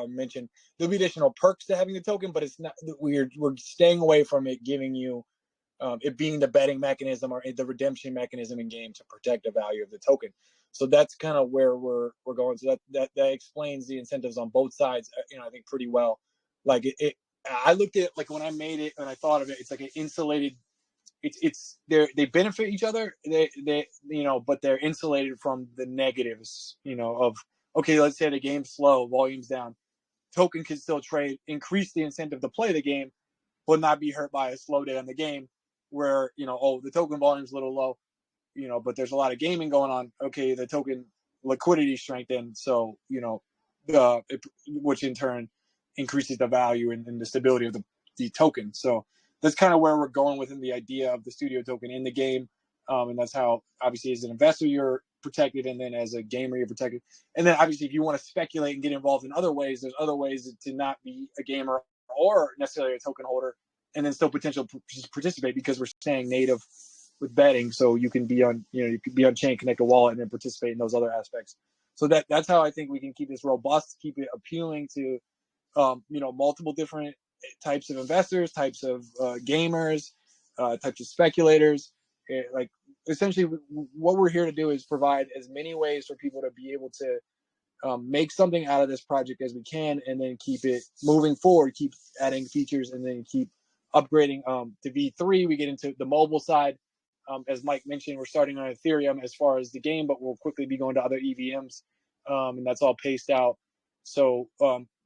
mentioned, there'll be additional perks to having the token, but it's not, we're staying away from it giving you it being the betting mechanism or the redemption mechanism in game to protect the value of the token. So that's kind of where we're going. So that explains the incentives on both sides, I think pretty well. Like I looked at, like, when I made it and I thought of it, it's like an insulated. They benefit each other. They but they're insulated from the negatives. Of, okay, let's say the game's slow, volume's down, token can still trade, increase the incentive to play the game, but not be hurt by a slow day on the game, where the token volume's a little low, but there's a lot of gaming going on. Okay, the token liquidity strengthened, so which in turn increases the value and the stability of the token. So that's kind of where we're going within the idea of the studio token in the game. And that's how, obviously, as an investor, you're protected. And then as a gamer, you're protected. And then obviously, if you want to speculate and get involved in other ways, there's other ways to not be a gamer or necessarily a token holder, and then still potentially participate, because we're staying native with betting. So you can be on, you could be on chain, connect a wallet, and then participate in those other aspects. So that's how I think we can keep this robust, keep it appealing to, multiple different types of investors, types of gamers, types of speculators. Like, essentially, what we're here to do is provide as many ways for people to be able to make something out of this project as we can, and then keep it moving forward, keep adding features, and then keep upgrading to V3. We get into the mobile side. As Mike mentioned, we're starting on Ethereum as far as the game, but we'll quickly be going to other EVMs, and that's all paced out. So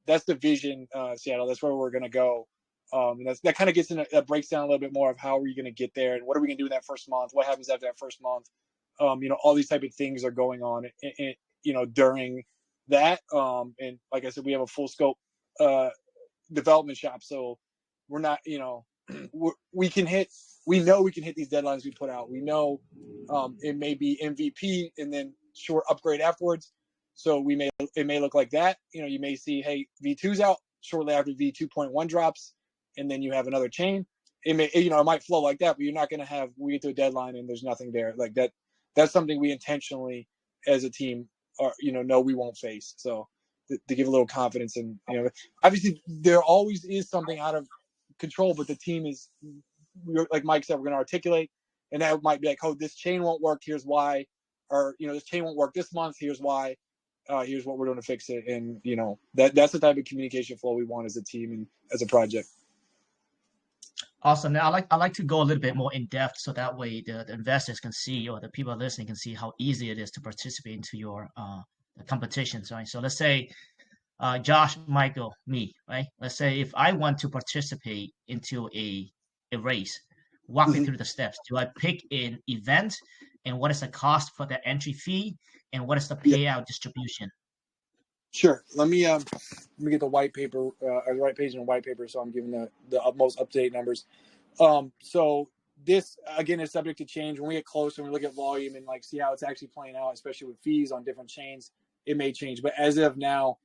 that's the vision, Seattle. That's where we're going to go. And that kind of gets into, that breaks down a little bit more of how are you going to get there, and what are we going to do in that first month? What happens after that first month? All these type of things are going on, during that. And like I said, we have a full scope development shop, so we're not, we know we can hit these deadlines we put out. We know it may be MVP and then short upgrade afterwards. So it may look like that. You may see, hey, V2's out shortly after V2.1 drops, and then you have another chain. It may, it might flow like that, but you're not going to have, we get to a deadline and there's nothing there like that. That's something we intentionally, as a team, know we won't face. So to give a little confidence. And obviously there always is something out of control, but the team is, like Mike said, we're going to articulate, and that might be like, oh, this chain won't work, here's why, or this chain won't work this month, here's why, here's what we're doing to fix it. And that's the type of communication flow we want as a team and as a project. Awesome. Now, I like to go a little bit more in depth, so that way the investors can see, or the people listening can see, how easy it is to participate into your competitions, right? So let's say Josh, Michael, me, right? Let's say if I want to participate into a race, walk me through the steps. Do I pick an event, and what is the cost for the entry fee, and what is the payout distribution? Sure. Let me get the white paper, or the right page in the white paper, so I'm giving the most up-to-date numbers. So this, again, is subject to change. When we get closer and we look at volume and see how it's actually playing out, especially with fees on different chains, it may change. But as of now,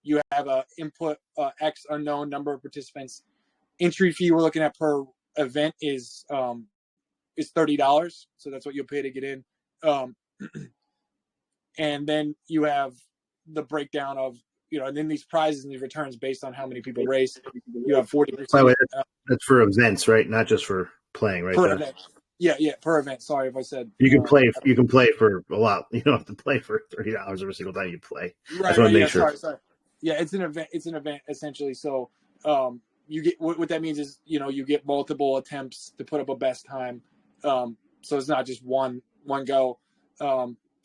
you have a input X unknown number of participants. Entry fee we're looking at per event is $30. So that's what you'll pay to get in. And then you have the breakdown of, and then these prizes and these returns based on how many people race. You have 40%. By the way, that's for events, right? Not just for playing, right? Per event. Yeah, per event. Sorry if I said. You can play. You can play for a lot. You don't have to play for $30 every single time you play. Right. Make sure. Sorry. Yeah, it's an event. It's an event essentially. So you get what that means is you get multiple attempts to put up a best time. So it's not just one go.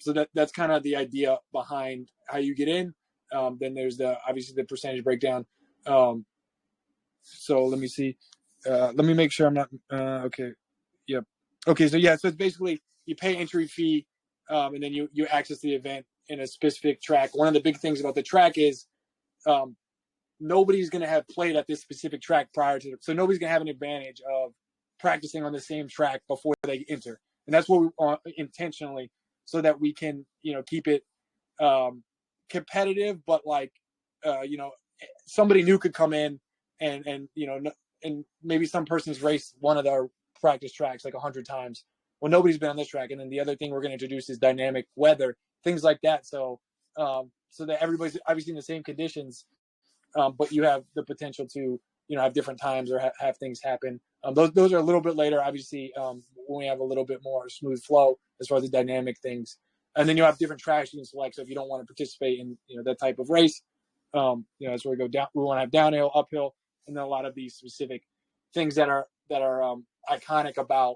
So that's kind of the idea behind how you get in. Then there's obviously the percentage breakdown. So let me see. Let me make sure I'm not okay. Yep. Okay. So it's basically you pay entry fee, and then you access the event in a specific track. One of the big things about the track is nobody's going to have played at this specific track prior to it. So nobody's going to have an advantage of practicing on the same track before they enter. And that's what we want intentionally, so that we can, keep it competitive, but somebody new could come in and maybe some person's raced one of their practice tracks 100 times. Well, nobody's been on this track. And then the other thing we're going to introduce is dynamic weather, things like that. So that everybody's obviously in the same conditions, but you have the potential to, have different times or have things happen. Those are a little bit later, obviously, when we have a little bit more smooth flow as far as the dynamic things. And then you have different tracks you can select. So if you don't want to participate in, that type of race, that's where we go down. We want to have downhill, uphill, and then a lot of these specific things that are iconic about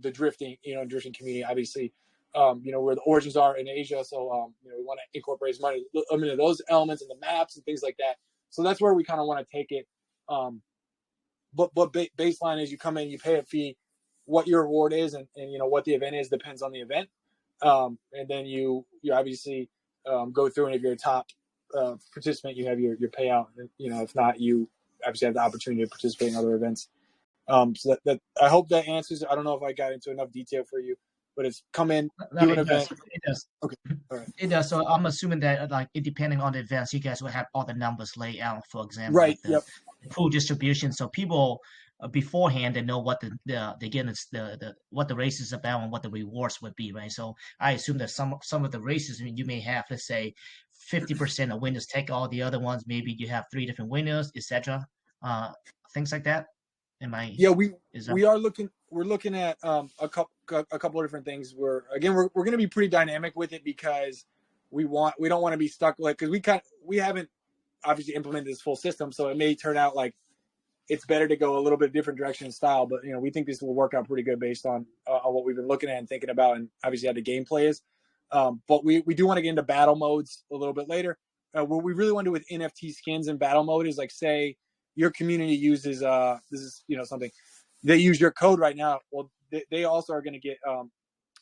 the drifting, drifting community. Obviously, where the origins are in Asia. So, we want to incorporate as many of those elements in the maps and things like that. So that's where we kind of want to take it. But baseline is you come in, you pay a fee. What your reward is and what the event is depends on the event. And then you obviously go through, and if you're a top participant, you have your payout. If not, you obviously have the opportunity to participate in other events. So that I hope that answers. I don't know if I got into enough detail for you, but it's come in, do an event. It does. Okay. All right. It does. So I'm assuming that depending on the events, you guys will have all the numbers laid out, for example. Right. The pool distribution. So people beforehand, they know what they get what the race is about and what the rewards would be, right? So I assume that some of the races you may have, let's say 50% of winners take all the other ones. Maybe you have 3 different winners, etc. Things like that. Yeah, we're looking at a couple of different things. We're going to be pretty dynamic with it because we don't want to be stuck because we haven't obviously implemented this full system, so it may turn out like it's better to go a little bit different direction in style. But we think this will work out pretty good based on what we've been looking at and thinking about, and obviously how the gameplay is. But we do want to get into battle modes a little bit later. What we really want to do with NFT skins in battle mode is say your community uses this is something they use your code right now. Well, they also are going to get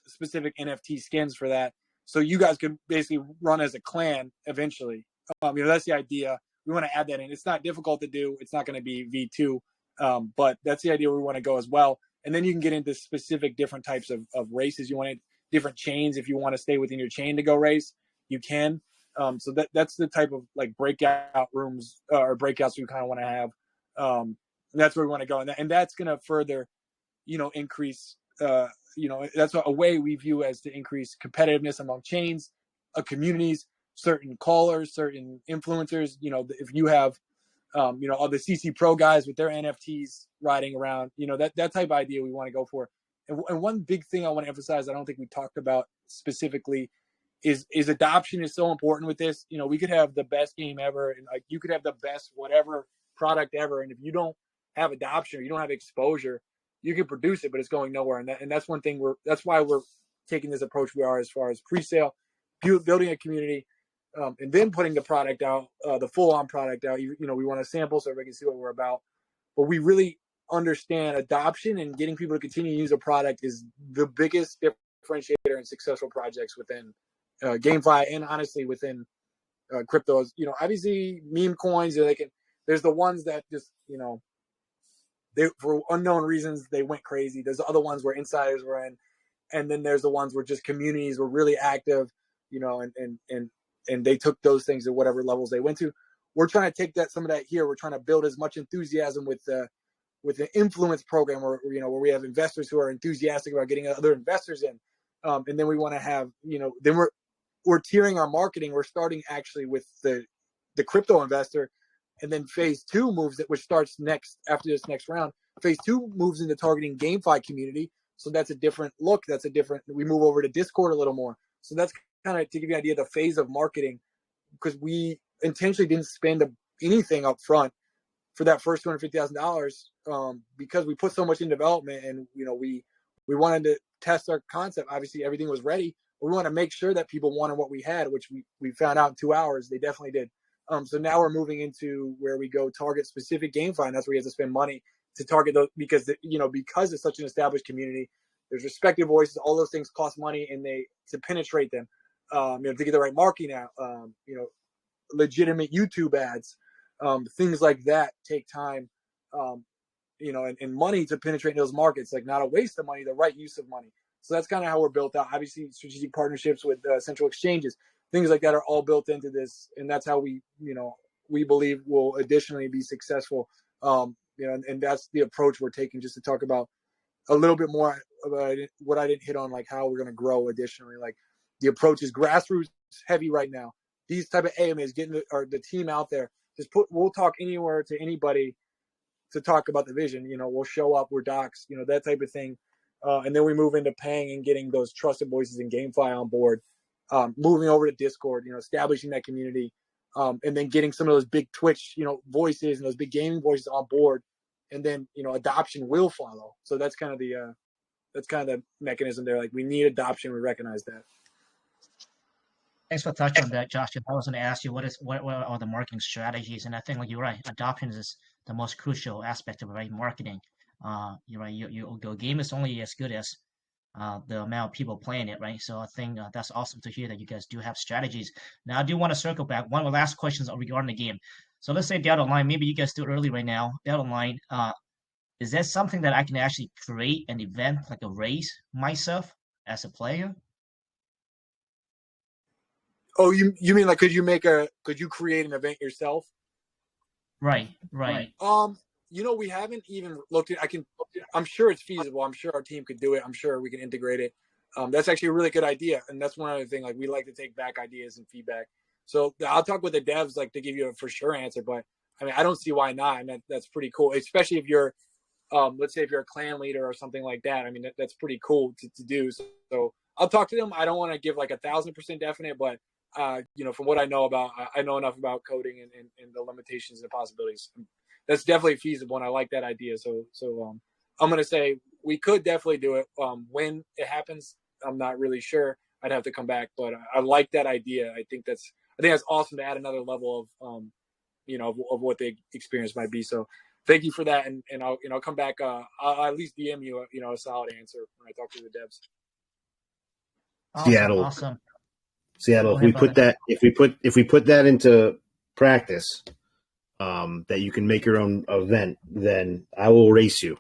specific NFT skins for that, so you guys could basically run as a clan eventually. That's the idea. We want to add that in. It's not difficult to do. It's not going to be V2, but that's the idea we want to go as well. And then you can get into specific different types of races. You want different chains. If you want to stay within your chain to go race, you can. So that's the type of breakout rooms or breakouts we kind of want to have. That's where we want to go. And that's going to further, increase, that's a way we view as to increase competitiveness among chains, communities, certain callers, certain influencers. You know, if you have, you know, all the CC Pro guys with their NFTs riding around, you know, that type of idea we want to go for. And one big thing I want to emphasize, I don't think we talked about specifically, is adoption is so important with this. You know, we could have the best game ever, and like you could have the best whatever product ever, and if you don't have adoption or you don't have exposure, you can produce it, but it's going nowhere. And that's one thing that's why we're taking this approach we are, as far as pre-sale, building a community, and then putting the product out, the full-on product out. You know, we want to sample so everybody can see what we're about, but we really understand adoption and getting people to continue to use a product is the biggest differentiator in successful projects within GameFi, and honestly within cryptos. You know, obviously meme coins, there's the ones that just, you know, they, for unknown reasons, they went crazy. There's the other ones where insiders were in, and then there's the ones where just communities were really active, you know, and they took those things to whatever levels they went to. We're trying to take some of that here. We're trying to build as much enthusiasm with the influence program, where, you know, where we have investors who are enthusiastic about getting other investors in, and then we want to have, you know, then we're tiering our marketing. We're starting actually with the crypto investor, and then phase 2 moves it, which starts next after this next round. Phase 2 moves into targeting GameFi community. So that's a different look. We move over to Discord a little more. So that's kind of to give you an idea of the phase of marketing, because we intentionally didn't spend anything up front for that first $250,000, because we put so much in development, and, you know, we wanted to test our concept. Obviously everything was ready, but we want to make sure that people wanted what we had, which we found out in 2 hours they definitely did. So now we're moving into where we go target specific GameFi, and that's where you have to spend money to target those, because because it's such an established community, there's respected voices, all those things cost money, and to penetrate them, to get the right marketing out, legitimate YouTube ads, things like that take time, and money to penetrate those markets, like not a waste of money, the right use of money. So that's kind of how we're built out. Obviously, strategic partnerships with central exchanges, things like that are all built into this, and that's how we believe will additionally be successful. And that's the approach we're taking. Just to talk about a little bit more about what I didn't hit on, like how we're going to grow additionally. Like the approach is grassroots heavy right now. These type of AMAs, getting the team out there. We'll talk anywhere to anybody to talk about the vision. We'll show up, we're docs, that type of thing. And then we move into paying and getting those trusted voices in GameFi on board, moving over to Discord, establishing that community, and then getting some of those big Twitch, voices and those big gaming voices on board. And then, adoption will follow. So that's kind of the mechanism there. Like, we need adoption. We recognize that. Thanks for touching on that, Josh. I was going to ask you what are the marketing strategies, and I think, like, you're right, adoption is the most crucial aspect of marketing. You're right. Your game is only as good as the amount of people playing it, right? So I think that's awesome to hear that you guys do have strategies. Now, I do want to circle back. One of the last questions regarding the game. So let's say down the line, maybe you guys do it early right now. Down the line, is that something that I can actually create an event, like a race myself as a player? Oh, you mean like could you create an event yourself? Right. We haven't even looked at. I'm sure it's feasible. I'm sure our team could do it. I'm sure we can integrate it. That's actually a really good idea, and that's one other thing. Like, we like to take back ideas and feedback. So I'll talk with the devs, like, to give you a for sure answer. But I mean, I don't see why not. And that's pretty cool, especially if you're, let's say if you're a clan leader or something like that. I mean, that's pretty cool to do. So I'll talk to them. I don't want to give like 1,000% definite, but from what I know I know enough about coding and the limitations and the possibilities. That's definitely feasible, and I like that idea. So I'm going to say we could definitely do it. When it happens, I'm not really sure. I'd have to come back, but I like that idea. I think that's awesome to add another level of, of what the experience might be. So thank you for that. And I'll come back. I'll at least DM you, a solid answer when I talk to the devs. Awesome. Seattle. If we put that into practice, that you can make your own event, then I will race you.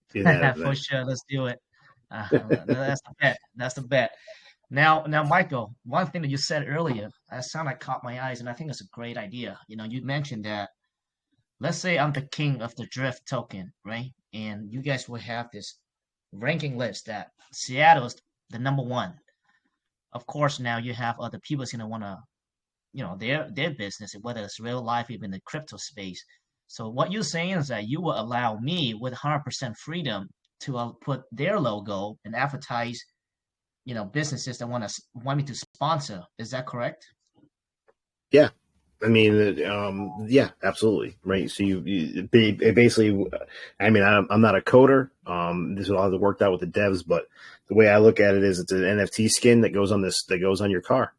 For sure, let's do it. That's the bet. That's the bet. Now, Michael, one thing that you said earlier, that sounded caught my eyes, and I think it's a great idea. You mentioned that, let's say I'm the king of the Drift token, right? And you guys will have this ranking list that Seattle is the number one. of course, now you have other people going to want to, their business, whether it's real life, even the crypto space. So what you're saying is that you will allow me with 100% freedom to put their logo and advertise, businesses that want me to sponsor. Is that correct? Yeah. I mean, yeah, absolutely. Right. So you basically, I mean, I'm not a coder. This will have to work out with the devs, but the way I look at it is it's an NFT skin that goes on your car.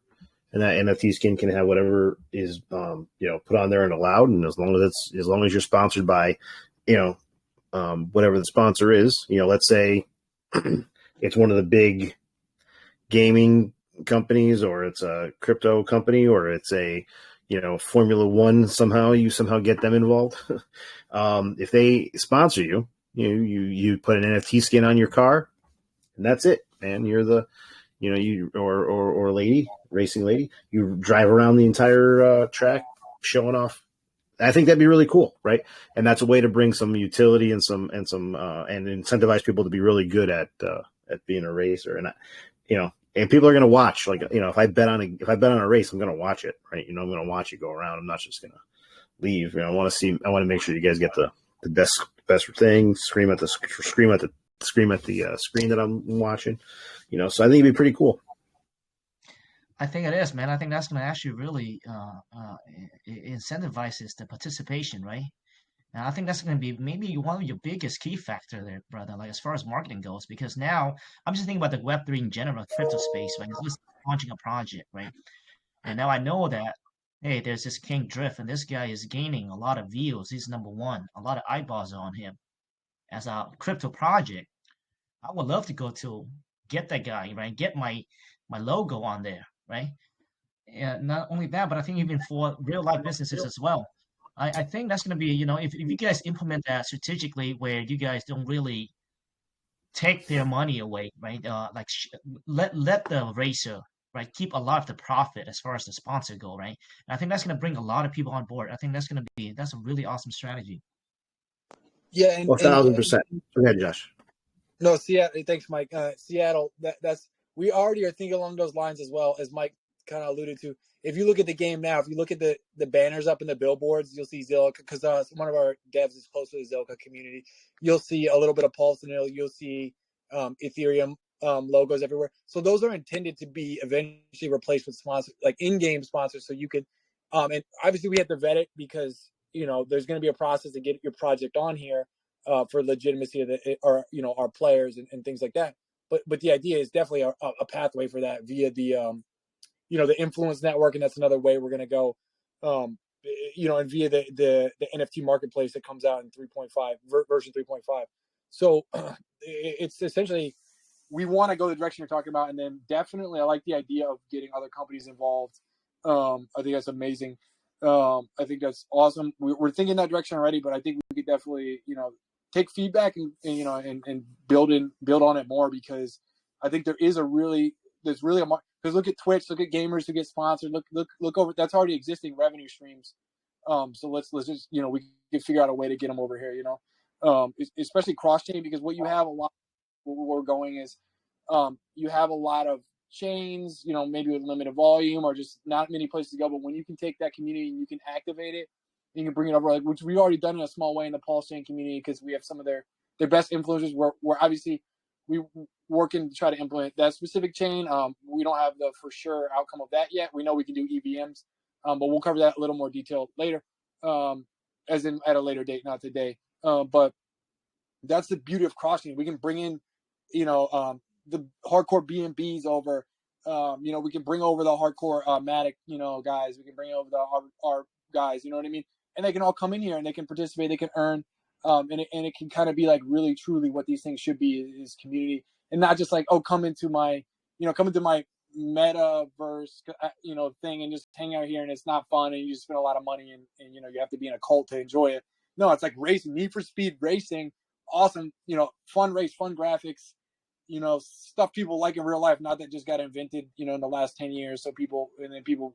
And that NFT skin can have whatever is, put on there and allowed. And as long as you're sponsored by, whatever the sponsor is, let's say it's one of the big gaming companies, or it's a crypto company, or it's a, Formula One, you somehow get them involved. If they sponsor you, you put an NFT skin on your car, and that's it, man. You're the, or lady, racing lady, you drive around the entire track showing off. I think that'd be really cool, right? And that's a way to bring some utility and and incentivize people to be really good at being a racer. And and people are going to watch, like, if I bet on a race, I'm going to watch it, right? I'm going to watch it go around. I'm not just going to leave. I want to make sure you guys get the best thing, scream at the screen that I'm watching, so I think it'd be pretty cool. I think it is, man. I think that's going to actually really incentivizes the participation, right? And I think that's going to be maybe one of your biggest key factor there, brother, like as far as marketing goes, because now I'm just thinking about the Web3 in general, crypto space, right? It's just launching a project, right? And now I know that, hey, there's this King Drift, and this guy is gaining a lot of views. He's number one, a lot of eyeballs on him as a crypto project. I would love to go to get that guy, right? Get my logo on there, right? And not only that, but I think even for real life businesses as well. I think that's going to be, if you guys implement that strategically, where you guys don't really take their money away, right? Let the racer, right, keep a lot of the profit as far as the sponsor go, right? And I think that's going to bring a lot of people on board. I think that's a really awesome strategy. Yeah, and 1,000%. Go ahead, Josh. No, Seattle. Thanks, Mike. Seattle. That's we already are thinking along those lines as well, as Mike kind of alluded to. If you look at the game now, if you look at the banners up in the billboards, you'll see ZILLIQA, because one of our devs is close to the ZILLIQA community. You'll see a little bit of Pulse, and you'll see ETHEREUM logos everywhere. So those are intended to be eventually replaced with sponsors, like in-game sponsors. So you could, and obviously we have to vet it, because there's going to be a process to get your project on here for legitimacy of our players and things like that. But the idea is definitely a pathway for that via the the influence network, and that's another way we're going to go, and via the NFT marketplace that comes out in 3.5 version 3.5. So it's essentially, we want to go the direction you're talking about, and then definitely I like the idea of getting other companies involved. I think that's amazing. I think that's awesome. We're thinking that direction already, but I think we could definitely take feedback and build on it more, because I think there's really a because look at Twitch, look at gamers who get sponsored, look over, that's already existing revenue streams. So let's just we can figure out a way to get them over here, especially cross chain, because what you have a lot, where we're going is you have a lot of chains, maybe with limited volume or just not many places to go. But when you can take that community and you can activate it, and you can bring it over, which we've already done in a small way in the PULSECHAIN community, because we have some of their best influencers. We're obviously we working to try to implement that specific chain. We don't have the for sure outcome of that yet. We know we can do EVMs, but we'll cover that a little more detail later, as in at a later date, not today. But that's the beauty of crossing. We can bring in, the hardcore BNBs over. We can bring over the hardcore Matic, guys. We can bring over our guys. You know what I mean? And they can all come in here and they can participate. They can earn. And it can kind of be like really truly what these things should be, is community, and not just like, oh, come into my metaverse, thing and just hang out here and it's not fun and you just spend a lot of money and you have to be in a cult to enjoy it. No, it's like racing, Need for Speed racing, awesome, fun race, fun graphics, stuff people like in real life, not that just got invented, in the last 10 years. So people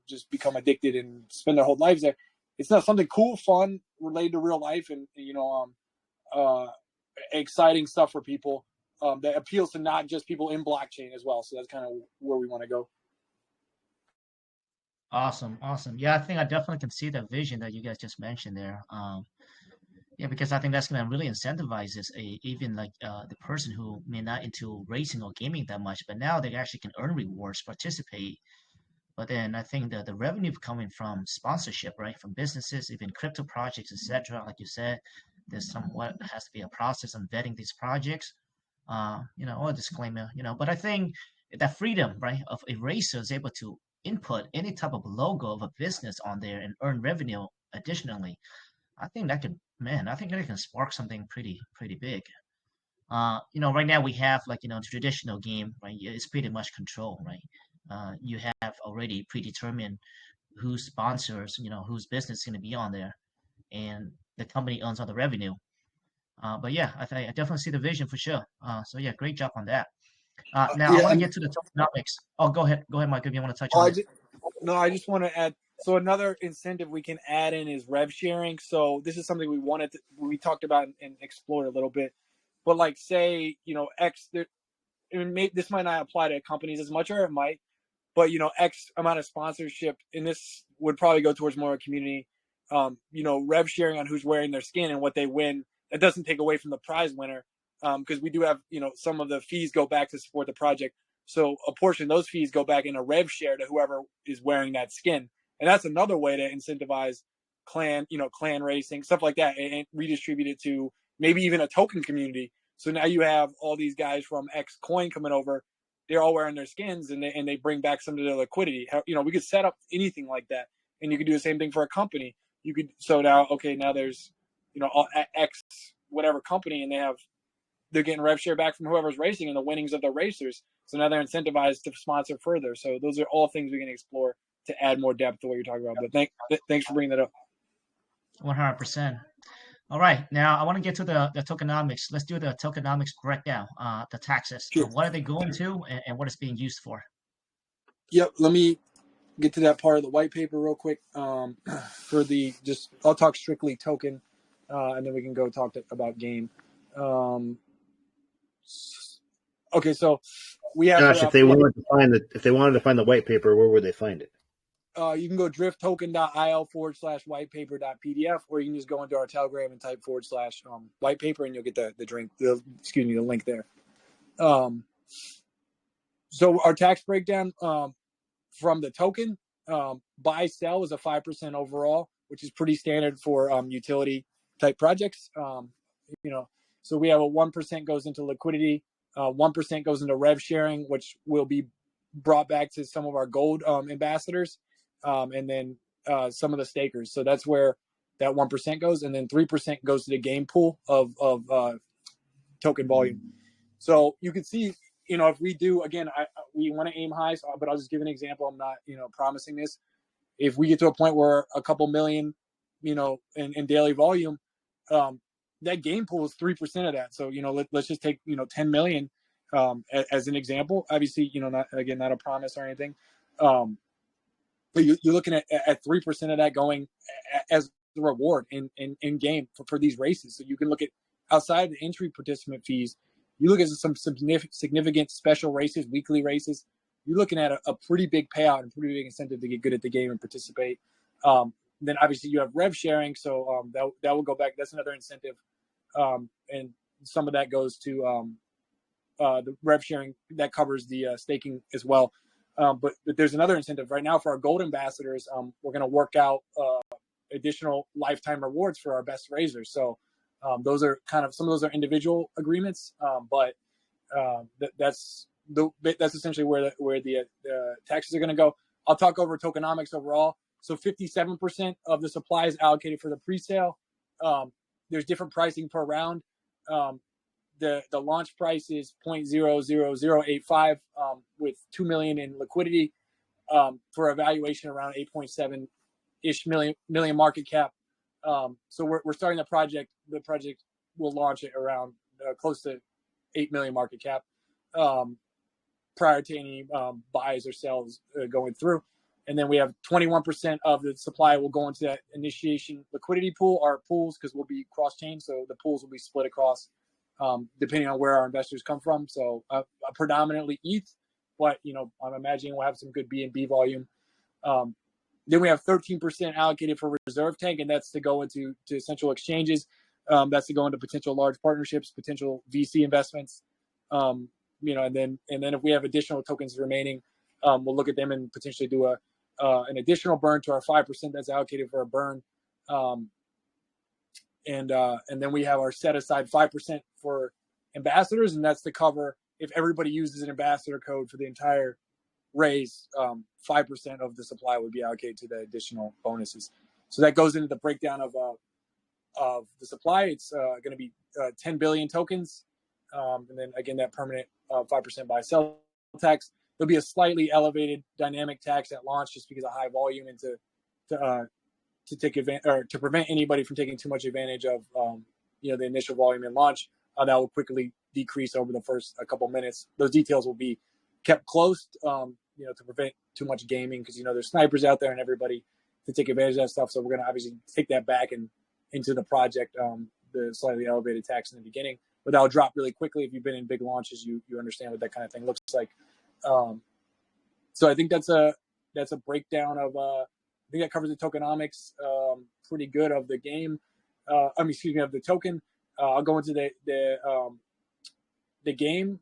just become addicted and spend their whole lives there. It's not something cool, fun, related to real life, and exciting stuff for people that appeals to not just people in blockchain as well. So that's kind of where we want to go. Awesome, awesome. Yeah, I think I definitely can see the vision that you guys just mentioned there. Yeah, because I think that's gonna really incentivize this, even like the person who may not into racing or gaming that much, but now they actually can earn rewards, participate. But then I think that the revenue coming from sponsorship, right, from businesses, even crypto projects, etc. Like you said, there's somewhat has to be a process on vetting these projects. Or a disclaimer, But I think that freedom, right, of a racer is able to input any type of logo of a business on there and earn revenue additionally. I think that could, man, I think that can spark something pretty big. Right now we have like, traditional game, right? It's pretty much control, right? You have already predetermined whose sponsors, whose business is going to be on there, and the company earns all the revenue. But yeah, I definitely see the vision for sure. So yeah, great job on that. Now I Yeah, want to and get to the tokenomics. Oh, go ahead, Mike, if you want to touch oh, on it. I just want to add. So another incentive we can add in is rev sharing. So this is something we talked about and explored a little bit. But like, say, X, this might not apply to companies as much, or it might. But X amount of sponsorship, and this would probably go towards more community. Rev sharing on who's wearing their skin and what they win. That doesn't take away from the prize winner, because we do have some of the fees go back to support the project. So a portion of those fees go back in a rev share to whoever is wearing that skin, and that's another way to incentivize clan racing, stuff like that, and redistribute it to maybe even a token community. So now you have all these guys from X coin coming over, they're all wearing their skins, and they bring back some of their liquidity. We could set up anything like that, and you could do the same thing for a company. You could now there's X whatever company, and they're getting rev share back from whoever's racing and the winnings of the racers. So now they're incentivized to sponsor further. So those are all things we can explore to add more depth to what you're talking about. But thanks for bringing that up. 100%. All right, now I want to get to the tokenomics. Let's do the tokenomics breakdown. The taxes. Sure. What are they going to, and what it's being used for? Yep. Let me get to that part of the white paper real quick. I'll talk strictly token, and then we can go talk about game. Okay, so we have. Josh, if they wanted to find the white paper, where would they find it? You can go drifttoken.il/whitepaper.pdf, or you can just go into our Telegram and type /whitepaper, and you'll get the link there. So our tax breakdown from the token, buy sell is a 5% overall, which is pretty standard for utility type projects. So we have a 1% goes into liquidity, 1% goes into rev sharing, which will be brought back to some of our gold ambassadors, and then some of the stakers. So that's where that 1% goes, and then 3% goes to the game pool of token volume. So you can see, if we do, again, we want to aim high, but I'll just give an example. I'm not, promising this. If we get to a point where a couple million, in daily volume, that game pool is 3% of that. So, let's just take, 10 million as an example. Obviously, not a promise or anything. But you're looking at 3% of that going as the reward in game for these races. So you can look at outside of the entry participant fees. You look at some significant special races, weekly races. You're looking at a pretty big payout and pretty big incentive to get good at the game and participate. Then obviously you have rev sharing, so that will go back. That's another incentive, and some of that goes to the rev sharing that covers the staking as well. But there's another incentive right now for our gold ambassadors. We're going to work out additional lifetime rewards for our best raisers. So those are some of those are individual agreements, but that's essentially where the taxes are going to go. I'll talk over tokenomics overall. So 57% of the supply is allocated for the pre-sale. There's different pricing per round. The launch price is 0.00085 with 2 million in liquidity for a valuation around 8.7-ish million market cap. So we're starting the project. The project will launch at around close to 8 million market cap prior to any buys or sells going through. And then we have 21% of the supply will go into that initiation liquidity pool, our pools, because we'll be cross-chain. So the pools will be split across depending on where our investors come from. So predominantly ETH, but I'm imagining we'll have some good BNB volume. Then we have 13% allocated for reserve tank, and that's to go into central exchanges. That's to go into potential large partnerships, potential VC investments. And then if we have additional tokens remaining, we'll look at them and potentially do an additional burn to our 5% that's allocated for a burn. And then we have our set aside 5% for ambassadors, and that's to cover if everybody uses an ambassador code for the entire raise, 5% of the supply would be allocated to the additional bonuses. So that goes into the breakdown of the supply. It's going to be 10 billion tokens, and then again that permanent 5% buy sell tax. There'll be a slightly elevated dynamic tax at launch just because of high volume and to take advantage or to prevent anybody from taking too much advantage of the initial volume in launch. That will quickly decrease over the first couple minutes. Those details will be kept close, to prevent too much gaming because there's snipers out there and everybody to take advantage of that stuff. So we're going to obviously take that back and into the project, the slightly elevated tax in the beginning, but that'll drop really quickly. If you've been in big launches, you understand what that kind of thing looks like. So I think that's a breakdown of. I think that covers the tokenomics pretty good of the game. Of the token. I'll go into the game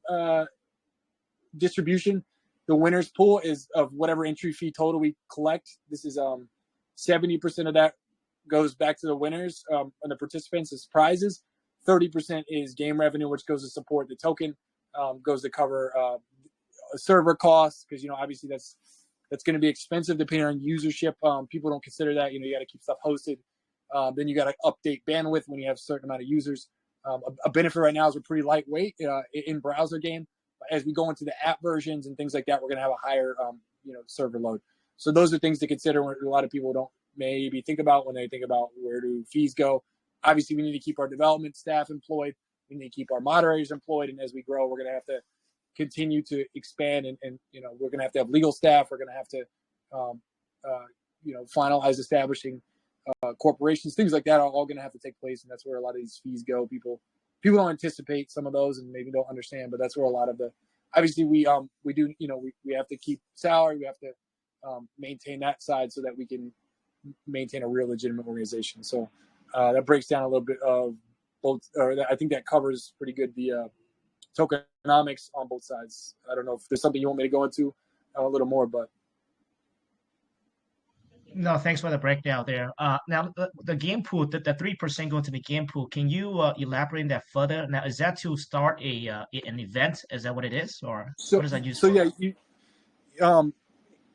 distribution. The winner's pool is of whatever entry fee total we collect. This is 70% of that goes back to the winners and the participants as prizes. 30% is game revenue, which goes to support the token, goes to cover server costs because obviously that's going to be expensive depending on usership. People don't consider that. You got to keep stuff hosted. Then you got to update bandwidth when you have a certain amount of users. A benefit right now is we're pretty lightweight in browser game. As we go into the app versions and things like that, we're going to have a higher, server load. So those are things to consider when a lot of people don't maybe think about when they think about where do fees go. Obviously, we need to keep our development staff employed. We need to keep our moderators employed. And as we grow, we're going to have to continue to expand and we're going to have legal staff. We're going to have to, finalize establishing corporations, things like that are all going to have to take place. And that's where a lot of these fees go. People don't anticipate some of those and maybe don't understand, but that's where a lot of the, obviously we do, we have to keep salary. We have to maintain that side so that we can maintain a real legitimate organization. So that breaks down a little bit of both, I think that covers pretty good the tokenomics on both sides. I don't know if there's something you want me to go into a little more, but. No, thanks for the breakdown there. Now, the game pool, the 3% going to the game pool, can you elaborate on that further? Now, is that to start an event? Is that what it is? Or what is that used for? Yeah,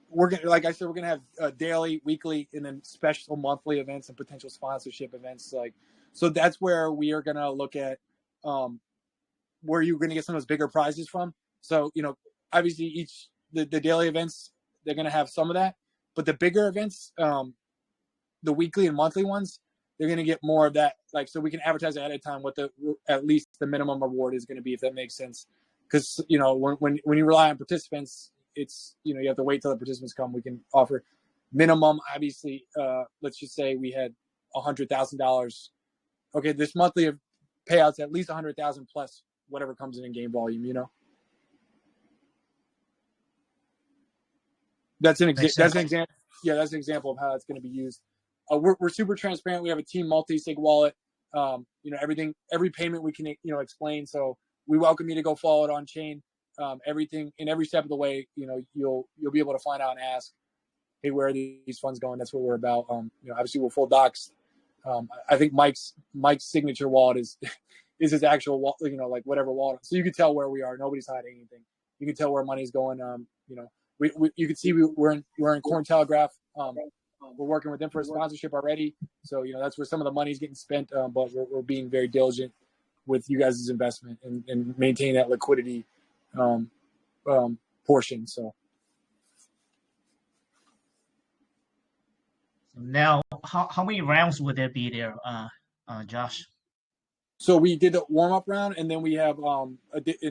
we're going to, like I said, we're going to have daily, weekly, and then special monthly events and potential sponsorship events. So that's where we are going to look at where you're going to get some of those bigger prizes from. So, obviously the daily events, they're going to have some of that. But the bigger events, the weekly and monthly ones, they're going to get more of that. So we can advertise ahead of time what at least the minimum reward is going to be, if that makes sense. Because when you rely on participants, it's you have to wait till the participants come. We can offer minimum. Obviously, let's just say we had $100,000. Okay, this monthly payouts at least $100,000 plus whatever comes in game volume. That's an example. Yeah, that's an example of how it's going to be used. We're super transparent. We have a team multi-sig wallet. Every payment we can explain. So we welcome you to go follow it on chain. Everything in every step of the way. You'll be able to find out and ask, hey, where are these funds going? That's what we're about. Obviously we're full docs. I think Mike's signature wallet is his actual wallet. Like whatever wallet. So you can tell where we are. Nobody's hiding anything. You can tell where money's going. You can see we're in Cointelegraph. We're working with them for a sponsorship already. So, that's where some of the money is getting spent. But we're being very diligent with you guys' investment and maintaining that liquidity portion. So now, how many rounds would there be there, Josh? So we did the warm-up round, and then we have and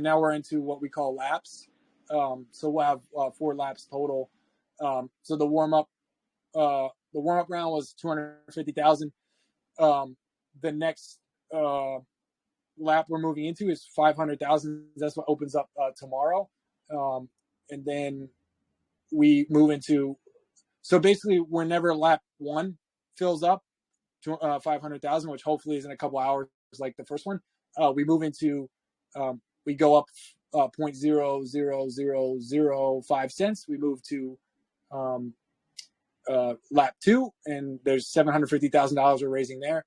now we're into what we call laps. So we'll have 4 laps total. So the warm-up round was 250,000. The next lap we're moving into is 500,000. That's what opens up tomorrow. And then we move into So basically, whenever lap 1 fills up to 500,000, which hopefully is in a couple hours, like the first one, we move into we go up 0.00005 cents. We move to lap 2, and there's $750,000 we're raising there.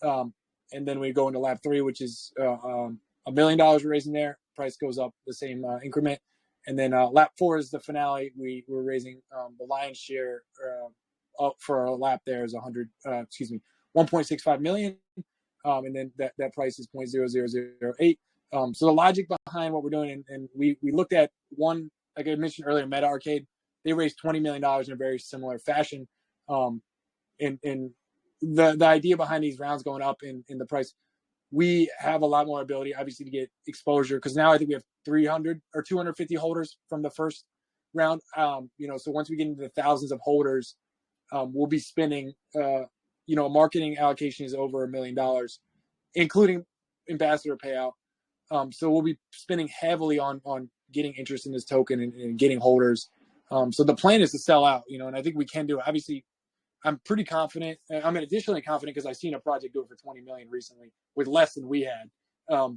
And then we go into lap 3, which is $1 million we're raising there. Price goes up the same increment. And then lap 4 is the finale. We're raising the lion's share up for our lap there is 1.65 million. And then that price is 0.0008. So the logic behind what we're doing, and we looked at one, like I mentioned earlier, Meta Arcade. They raised $20 million in a very similar fashion. And the idea behind these rounds going up in the price, we have a lot more ability, obviously, to get exposure, because now I think we have 300 or 250 holders from the first round. So once we get into the thousands of holders, we'll be spending, marketing allocation is over $1 million, including ambassador payout. So we'll be spending heavily on getting interest in this token and getting holders. So the plan is to sell out, and I think we can do it. Obviously, I'm pretty confident. I'm additionally confident because I've seen a project do it for 20 million recently with less than we had.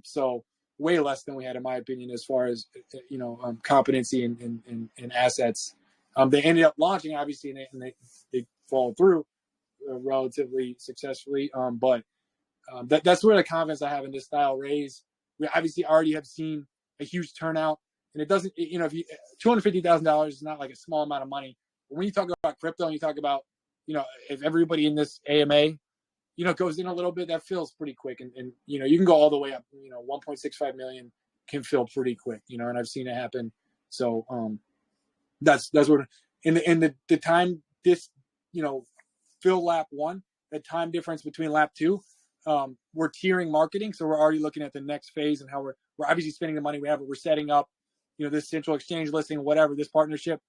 So way less than we had, in my opinion, as far as, competency and assets. They ended up launching, obviously, and they followed through relatively successfully. But that's where the confidence I have in this style raise. We obviously already have seen a huge turnout, and it doesn't, if you $250,000 is not like a small amount of money. But when you talk about crypto and you talk about, if everybody in this AMA, goes in a little bit, that fills pretty quick. And you can go all the way up, 1.65 million can fill pretty quick, and I've seen it happen. So that's what, in the time this, fill lap 1, the time difference between lap 2, we're tiering marketing. So we're already looking at the next phase and how we're obviously spending the money we have, but we're setting up, this central exchange listing, whatever, this partnership,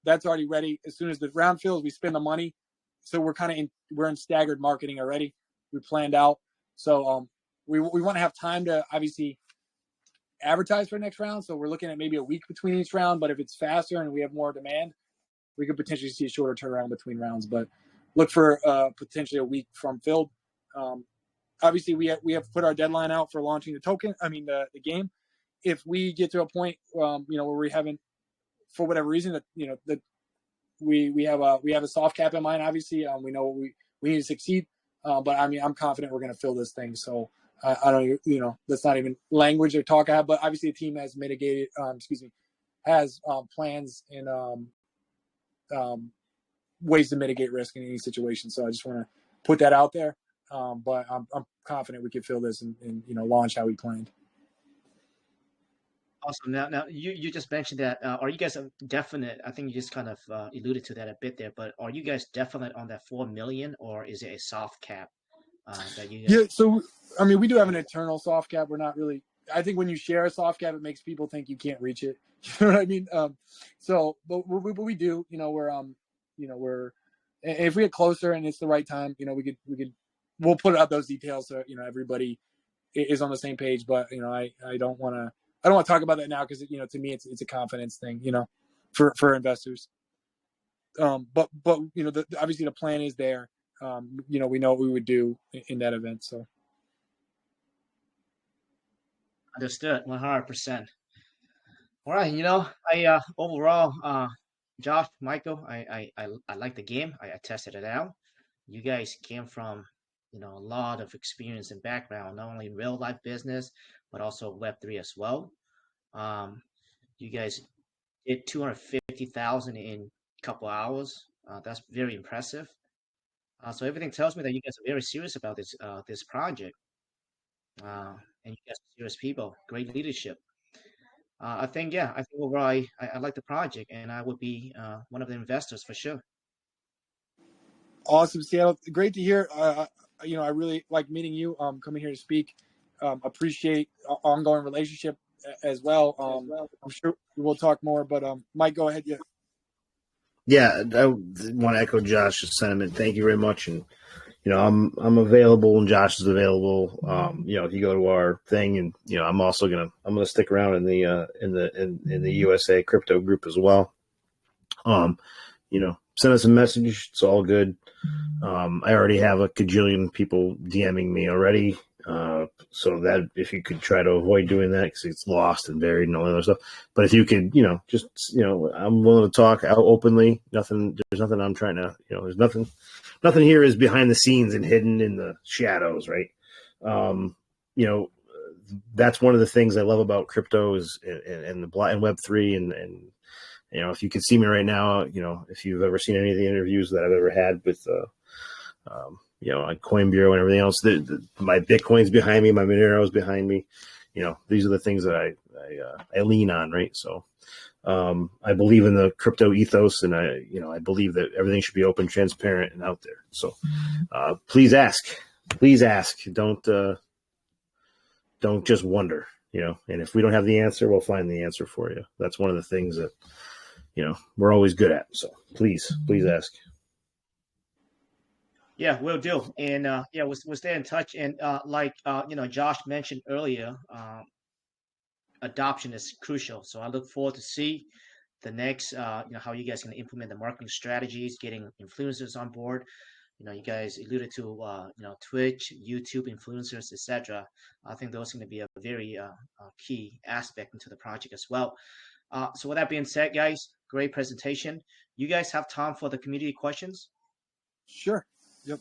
that's already ready. As soon as the round fills, we spend the money. So we're we're in staggered marketing already. We planned out. So we want to have time to obviously advertise for the next round. So we're looking at maybe a week between each round, but if it's faster and we have more demand, we could potentially see a shorter turnaround between rounds, but look for potentially a week from filled. Obviously we have put our deadline out for launching the game. If we get to a point, where we haven't, for whatever reason, that, that we have a soft cap in mind. Obviously, we know what we need to succeed. But I'm confident we're going to fill this thing. So I don't, that's not even language or talk I have. But obviously, the team has mitigated. Has plans and ways to mitigate risk in any situation. So I just want to put that out there. But I'm confident we can fill this and launch how we planned. Awesome. Now you just mentioned that. Are you guys definite? I think you just kind of alluded to that a bit there. But are you guys definite on that 4 million, or is it a soft cap that you? Yeah. So we do have an internal soft cap. We're not really. I think when you share a soft cap, it makes people think you can't reach it. You know what I mean? But we do. We're if we get closer and it's the right time, we'll put out those details so everybody is on the same page. But I don't want to talk about that now because to me it's a confidence thing, for investors. But obviously the plan is there. We know what we would do in that event. So Understood, 100%. All right, I overall, Josh, Michael, I like the game. I tested it out. You guys came from a lot of experience and background, not only in real life business but also Web3 as well. You guys did 250,000 in a couple hours. That's very impressive. So everything tells me that you guys are very serious about this project. And you guys are serious people, great leadership. I think overall I like the project, and I would be one of the investors for sure. Awesome, Seattle. Great to hear. I really like meeting you. Coming here to speak. Appreciate our ongoing relationship as well. I'm sure we'll talk more, but Mike, go ahead. Yeah, I want to echo Josh's sentiment. Thank you very much, and I'm available, and Josh is available. If you go to our thing, and I'm gonna stick around in the USA crypto group as well. send us a message. It's all good. I already have a cajillion people DMing me already. So that if you could try to avoid doing that, because it's lost and buried and all that other stuff. But if you could, just, I'm willing to talk out openly. There's nothing I'm trying to, there's nothing here is behind the scenes and hidden in the shadows, right? That's one of the things I love about crypto is and Web3 and if you could see me right now, if you've ever seen any of the interviews that I've ever had with, on Coin Bureau and everything else, my Bitcoin's behind me, my Monero's behind me. These are the things that I lean on, right? So I believe in the crypto ethos, and I believe that everything should be open, transparent, and out there. So please ask. Don't just wonder, and if we don't have the answer, we'll find the answer for you. That's one of the things that, we're always good at. So please ask. Yeah, will do. And we'll stay in touch. And Josh mentioned earlier, adoption is crucial. So I look forward to see the next, how you guys can implement the marketing strategies, getting influencers on board. You guys alluded to, Twitch, YouTube influencers, etc. I think those are going to be a very key aspect into the project as well. So with that being said, guys, great presentation. You guys have time for the community questions? Sure. Yep.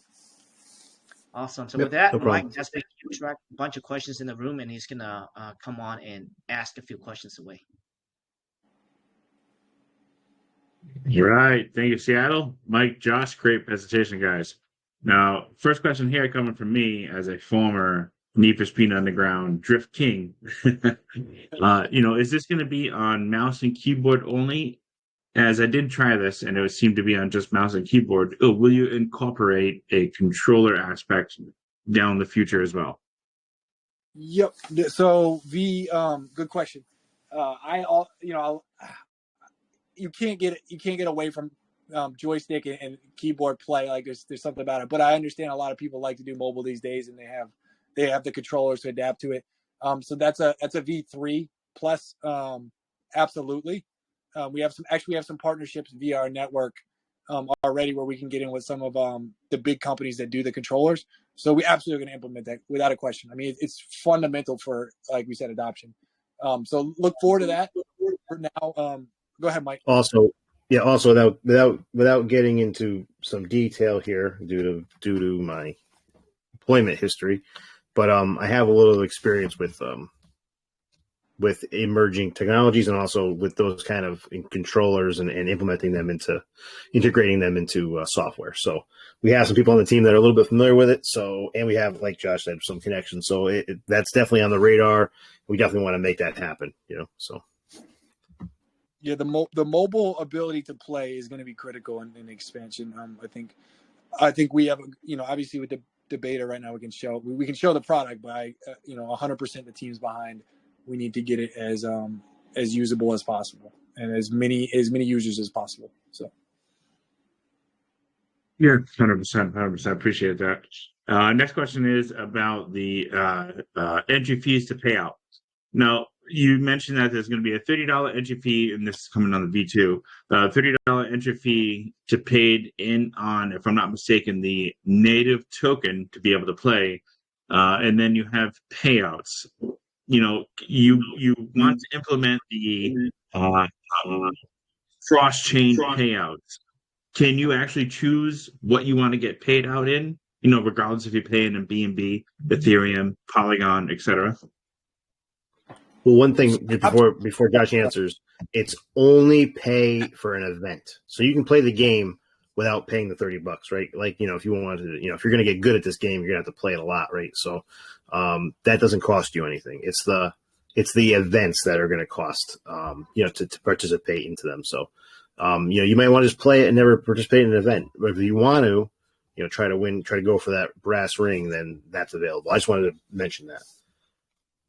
Awesome. So with that, no Mike has been a bunch of questions in the room, and he's going to come on and ask a few questions away. Right. Thank you, Seattle. Mike, Josh, great presentation, guys. Now, first question here coming from me as a former Need for Speed Underground Drift King. Is this going to be on mouse and keyboard only? As I did try this, and it seemed to be on just mouse and keyboard, will you incorporate a controller aspect down the future as well? Yep. So good question. You can't get away from joystick and keyboard play. Like there's something about it. But I understand a lot of people like to do mobile these days, and they have the controllers to adapt to it. So that's a V3 plus. Absolutely. We have some partnerships via our network already where we can get in with some of the big companies that do the controllers. So we absolutely going to implement that without a question. I mean, it's fundamental for, like we said, adoption. So look forward to that. For now, go ahead, Mike. Also, without getting into some detail here due to my employment history, but I have a little experience with emerging technologies and also with those kind of controllers and integrating them into software. So we have some people on the team that are a little bit familiar with it. So, and we have, like Josh said, some connections. So that's definitely on the radar. We definitely want to make that happen, so. Yeah, the mobile ability to play is going to be critical in expansion. I think we have, obviously with the beta right now, we can show the product, but 100% the team's behind. We need to get it as usable as possible and as many users as possible. So. Yeah, 100%. Appreciate that. Next question is about the entry fees to pay out. Now, you mentioned that there's going to be a $30 entry fee, and this is coming on the V2. $30 entry fee to paid in on, if I'm not mistaken, the native token to be able to play, and then you have payouts. You want to implement the cross-chain payouts. Can you actually choose what you want to get paid out in? Regardless if you're paying in BNB, Ethereum, Polygon, etc. Well, one thing before Josh answers, it's only pay for an event, so you can play the game without paying the $30, right? Like, if you wanted to, if you're going to get good at this game, you're going to have to play it a lot, right? So that doesn't cost you anything. It's the events that are going to cost, to participate into them. So, you might want to just play it and never participate in an event. But if you want to, try to go for that brass ring, then that's available. I just wanted to mention that.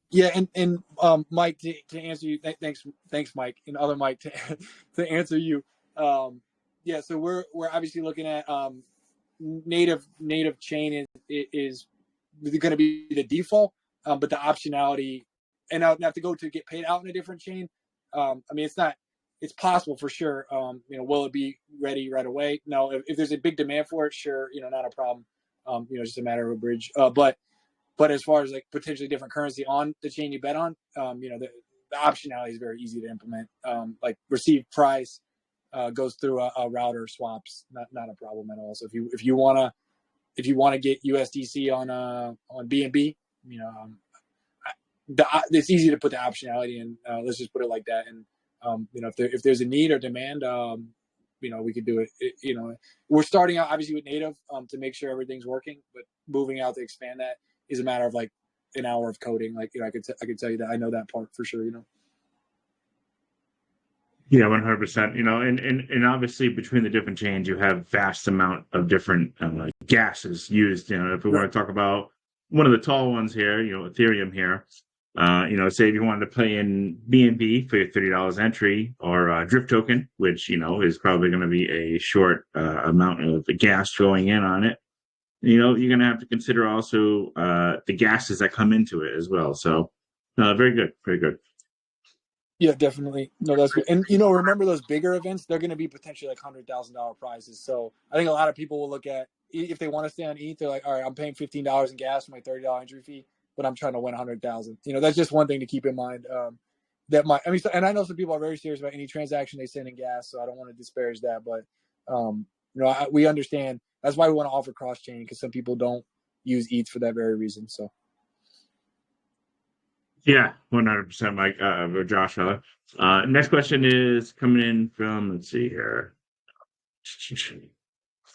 Yeah, and Mike, to answer you, thanks, Mike, and other Mike to answer you. Yeah, so we're obviously looking at native chain is going to be the default, but the optionality, and now to get paid out in a different chain. I mean, it's it's possible for sure. Will it be ready right away? No. If there's a big demand for it, sure, not a problem. Just a matter of a bridge. But as far as like potentially different currency on the chain you bet on, the optionality is very easy to implement. Like received price goes through a router, swaps, not a problem at all. So if you wanna get USDC on BNB, it's easy to put the optionality in. Let's just put it like that. And if there's a need or demand, we could do it. We're starting out obviously with native to make sure everything's working, but moving out to expand that is a matter of like an hour of coding. Like, I could tell you that I know that part for sure. Yeah, 100%. And obviously between the different chains, you have vast amount of different gases used. If we want to talk about one of the tall ones here, Ethereum here, say if you wanted to play in BNB for your $30 entry, or Drift token, which is probably going to be a short amount of the gas going in on it. You're going to have to consider also the gases that come into it as well. So, very good, very good. Yeah, definitely. No, that's good. And remember those bigger events? They're going to be potentially like $100,000 prizes. So I think a lot of people will look at, if they want to stay on ETH, they're like, all right, I'm paying $15 in gas for my $30 entry fee, but I'm trying to win 100,000. That's just one thing to keep in mind. And I know some people are very serious about any transaction they send in gas, so I don't want to disparage that. But we understand. That's why we want to offer cross chain, because some people don't use ETH for that very reason. So. Yeah, 100%, Mike, or Josh, rather. Next question is coming in from, let's see here.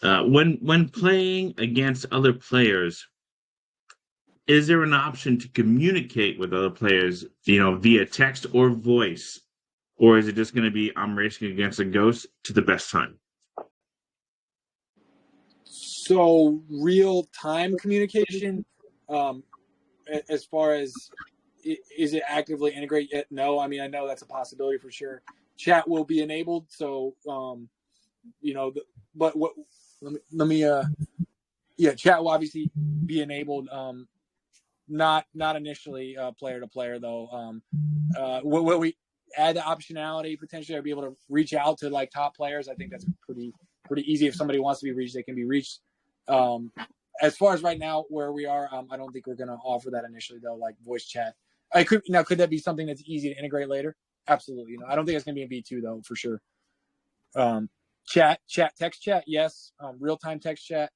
When playing against other players, is there an option to communicate with other players, via text or voice? Or is it just going to be, I'm racing against a ghost to the best time? So real-time communication, as far as, is it actively integrated yet? No. I mean, I know that's a possibility for sure. Chat will be enabled. So, but what, chat will obviously be enabled. Not initially player to player though. Will we add the optionality potentially, or be able to reach out to like top players? I think that's pretty easy. If somebody wants to be reached, they can be reached. As far as right now where we are, I don't think we're going to offer that initially though, like voice chat. Could that be something that's easy to integrate later? Absolutely. I don't think it's going to be in V2 though, for sure. Text chat, yes. Real-time text chat,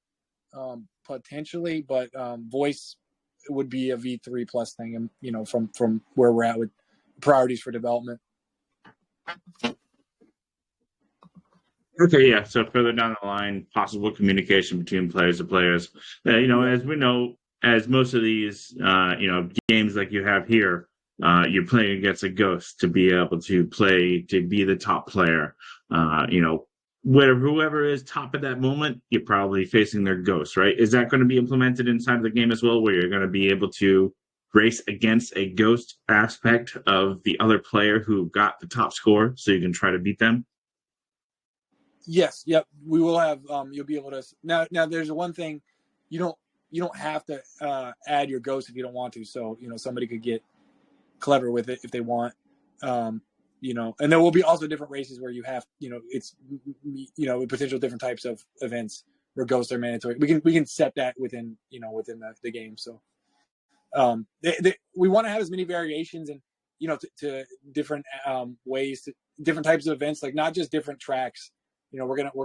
potentially, but voice would be a V3 plus thing, and from where we're at with priorities for development. Okay, yeah. So further down the line, possible communication between players to players. As we know, as most of these, games like you have here, you're playing against a ghost to be able to play, to be the top player. Whoever is top at that moment, you're probably facing their ghost, right? Is that going to be implemented inside of the game as well, where you're going to be able to race against a ghost aspect of the other player who got the top score, so you can try to beat them? Yes. Yep. We will have. You'll be able to. Now, there's one thing. You don't have to add your ghost if you don't want to. So somebody could get clever with it if they want. And there will be also different races where you have it's potential different types of events where ghosts are mandatory. We can set that within the game. So we want to have as many variations and to different ways, to different types of events, like not just different tracks. We're gonna do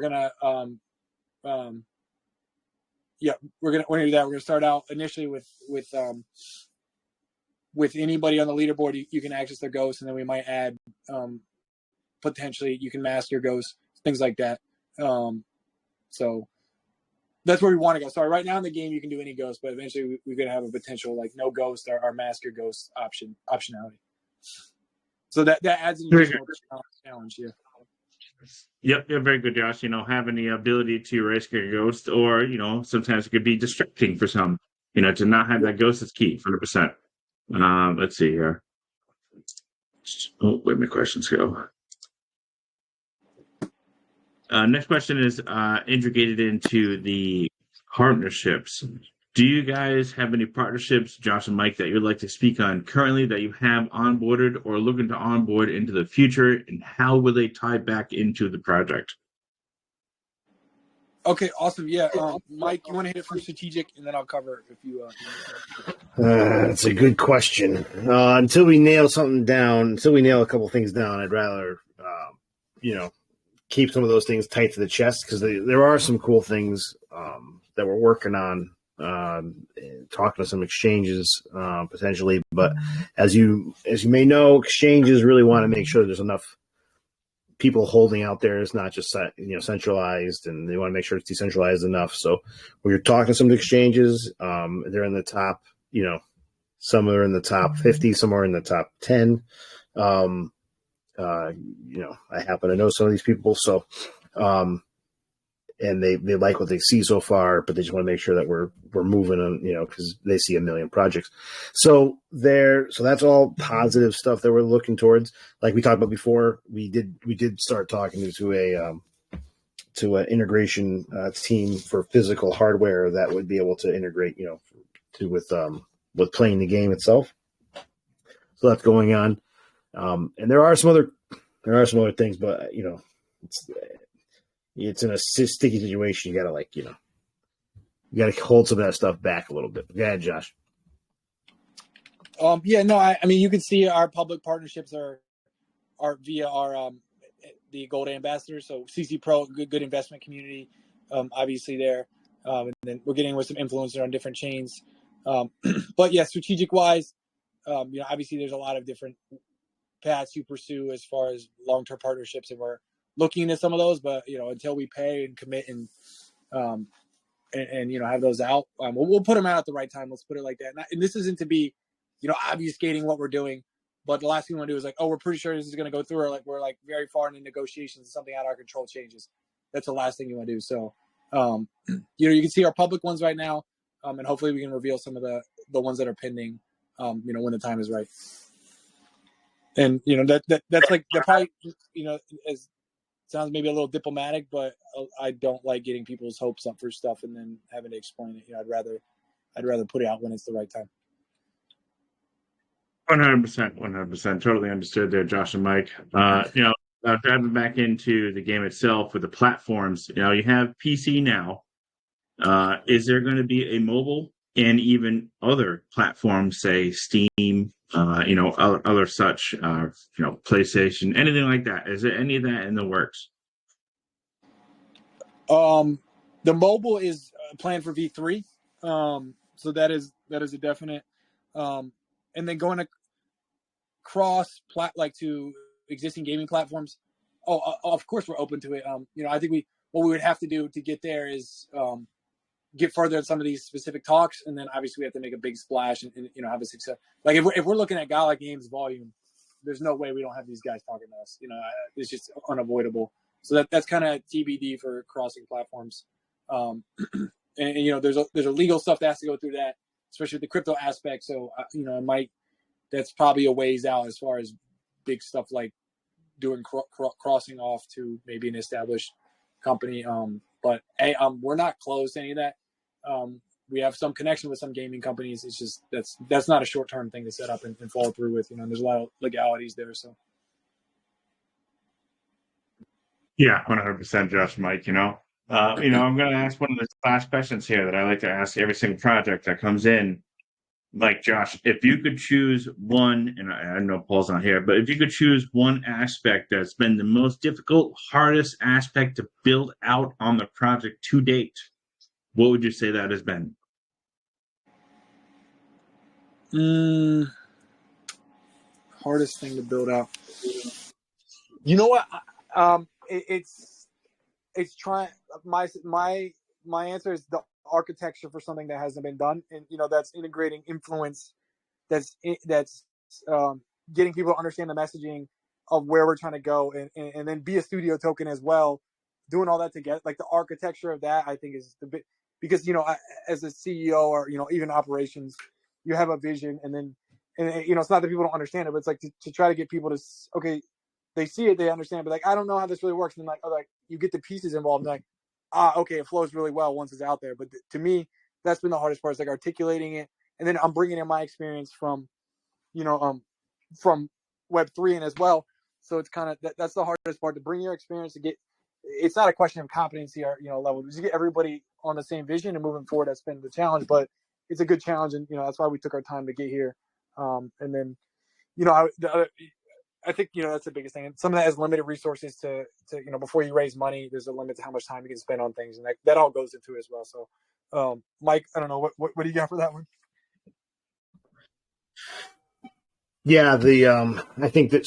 that. We're gonna start out initially with anybody on the leaderboard. You can access their ghosts, and then we might add potentially you can mask your ghosts, things like that. So that's where we want to go. So right now in the game you can do any ghost, but eventually we're gonna have a potential like no ghost or mask your ghost optionality. So that adds an additional challenge. Yeah. Yep, very good, Josh. Having the ability to race your ghost, or sometimes it could be distracting for some. To not have that ghost is key, 100%. Let's see here. Oh, where my questions go. Next question is integrated into the partnerships. Do you guys have any partnerships, Josh and Mike, that you'd like to speak on currently that you have onboarded or looking to onboard into the future, and how will they tie back into the project? Okay, awesome. Yeah, Mike, you want to hit it for strategic, and then I'll cover if you. That's a good question. Until we nail something down, until we nail a couple things down, I'd rather, keep some of those things tight to the chest, because there are some cool things that we're working on, talking to some exchanges potentially. But as you may know, exchanges really want to make sure there's enough people holding out there. It's not just centralized, and they want to make sure it's decentralized enough. So when you're talking to some exchanges, they're in the top, some are in the top 50, some are in the top 10. I happen to know some of these people, so and they like what they see so far, but they just want to make sure that we're moving on, because they see a million projects. So that's all positive stuff that we're looking towards. Like we talked about before, we did start talking to an integration team for physical hardware that would be able to integrate, with playing the game itself. So that's going on. And there are some other things, but it's in a sticky situation. You gotta hold some of that stuff back a little bit. Go ahead, Josh. I mean, you can see our public partnerships are via our the Gold Ambassadors. So CC Pro, good investment community, obviously there, and then we're getting with some influencers on different chains. But yeah, strategic wise, obviously there's a lot of different paths you pursue as far as long-term partnerships, and we're looking into some of those, but until we pay and commit and have those out, we'll put them out at the right time. Let's put it like that. And this isn't to be obfuscating what we're doing, but the last thing we want to do is like, oh, we're pretty sure this is going to go through, or like we're like very far into negotiations and something out of our control changes. That's the last thing you want to do. So you can see our public ones right now, and hopefully we can reveal some of the ones that are pending when the time is right. And that's like the probably as sounds maybe a little diplomatic, but I don't like getting people's hopes up for stuff and then having to explain it. I'd rather put it out when it's the right time. 100%, totally understood there, Josh and Mike. Diving back into the game itself with the platforms, you have PC now. Is there going to be a mobile and even other platforms, say Steam, other such, PlayStation, anything like that? Is there any of that in the works? The mobile is planned for V3, so that is a definite. And then going across to existing gaming platforms. Of course we're open to it. I think what we would have to do to get there is get further in some of these specific talks, and then obviously we have to make a big splash and have a success. Like if we're looking at Gala Games volume, there's no way we don't have these guys talking to us. It's just unavoidable. So that's kind of TBD for crossing platforms. And there's a legal stuff that has to go through that, especially with the crypto aspect. So that's probably a ways out as far as big stuff like doing crossing off to maybe an established company. But we're not closed to any of that. We have some connection with some gaming companies. It's just that's not a short-term thing to set up and follow through with. There's a lot of legalities there. So yeah, 100%, Josh, Mike. I'm going to ask one of the last questions here that I like to ask every single project that comes in. Like, Josh, if you could choose one, and I know Paul's not here, but if you could choose one aspect that's been the most difficult, hardest aspect to build out on the project to date, what would you say that has been? Hardest thing to build out. You know what? It's trying. My answer is the architecture for something that hasn't been done, and that's integrating influence, that's getting people to understand the messaging of where we're trying to go, and then be a studio token as well, doing all that together. Like the architecture of that, I think is the bit, because as a CEO or even operations, you have a vision, and then it's not that people don't understand it, but it's like to try to get people to they see it, they understand, but like I don't know how this really works, and like you get the pieces involved, and like okay, it flows really well once it's out there. But to me, that's been the hardest part, is like articulating it. And then I'm bringing in my experience from, from Web3 and as well. So it's kind of, that's the hardest part, to bring your experience, to get, it's not a question of competency or, level, just get everybody on the same vision and moving forward. That's been the challenge, but it's a good challenge. And, that's why we took our time to get here. And then, I think, that's the biggest thing. And some of that has limited resources to, before you raise money, there's a limit to how much time you can spend on things. And that all goes into it as well. So, Mike, I don't know, what do you got for that one? Yeah, I think that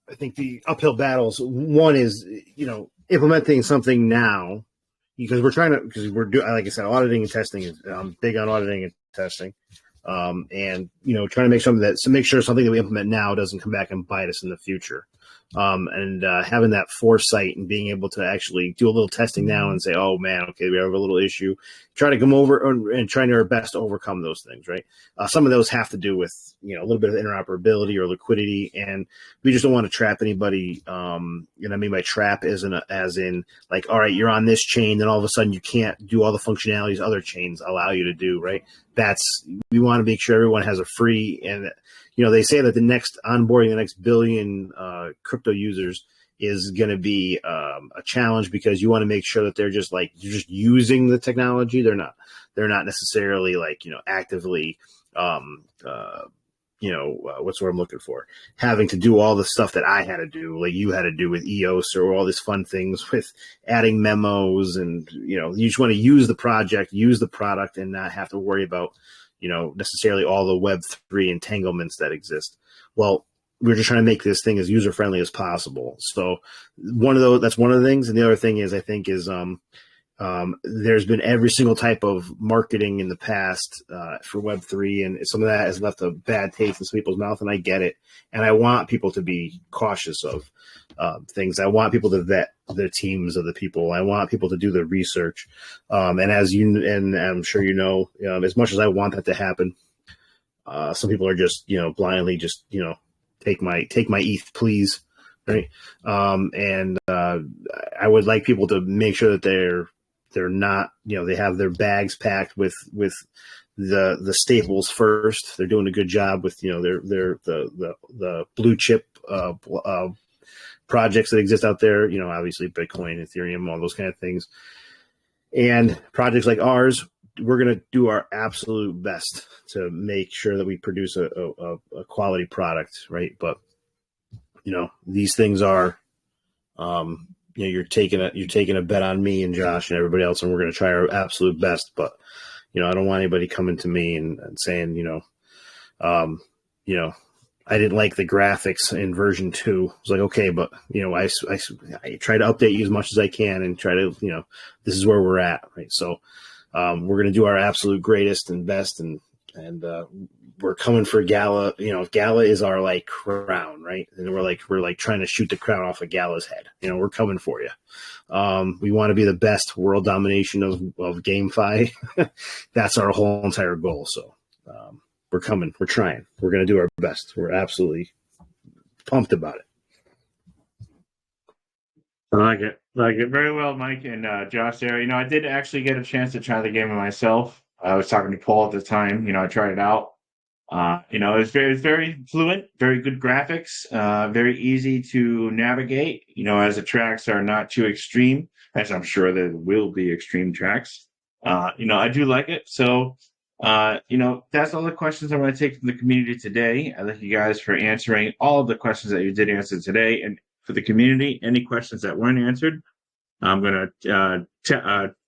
I think the uphill battles, one is, implementing something now, because we're doing, like I said, auditing and testing is, I'm big on auditing and testing. And trying to make sure something that we implement now doesn't come back and bite us in the future. And having that foresight and being able to actually do a little testing now and say, oh man, okay, we have a little issue, try to come over and trying our best to overcome those things, right? Some of those have to do with, a little bit of interoperability or liquidity, and we just don't want to trap anybody. I mean by trap isn't as in like, all right, you're on this chain, then all of a sudden you can't do all the functionalities other chains allow you to do, right? We want to make sure everyone has a free, and they say that the next onboarding, the next billion crypto users is going to be a challenge, because you want to make sure that they're just using the technology. They're not necessarily actively, what's what I'm looking for, having to do all the stuff that I had to do, like you had to do with EOS, or all these fun things with adding memos, and you just want to use the project, use the product, and not have to worry about necessarily all the Web3 entanglements that exist. Well, we're just trying to make this thing as user friendly as possible. So that's one of the things. And the other thing is, I think, is there's been every single type of marketing in the past for Web3, and some of that has left a bad taste in some people's mouth, and I get it. And I want people to be cautious of things. I want people to vet the teams of the people. I want people to do the research. And I'm sure as much as I want that to happen, some people are just blindly just take my ETH, please, right? And I would like people to make sure that they're not, they have their bags packed with the staples first. They're doing a good job with the blue chip projects that exist out there. Obviously Bitcoin, Ethereum, all those kind of things. And projects like ours, we're going to do our absolute best to make sure that we produce a quality product, right? But these things are, you're taking a bet on me and Josh and everybody else, and we're going to try our absolute best. But I don't want anybody coming to me and saying, I didn't like the graphics in version 2. I was like, okay, but I try to update you as much as I can and try to, this is where we're at, right? So we're going to do our absolute greatest and best, and we're coming for Gala. Gala is our crown, right? And we're trying to shoot the crown off of Gala's head. We're coming for you. We want to be the best world domination of GameFi. That's our whole entire goal. So we're coming. We're trying. We're going to do our best. We're absolutely pumped about it. I like it. Very well, Mike and Josh there. I did actually get a chance to try the game myself. I was talking to Paul at the time. I tried it out. It's very fluent, very good graphics, very easy to navigate, as the tracks are not too extreme, as I'm sure there will be extreme tracks. I do like it. So, that's all the questions I'm going to take from the community today. I thank you guys for answering all of the questions that you did answer today. And for the community, any questions that weren't answered, I'm going to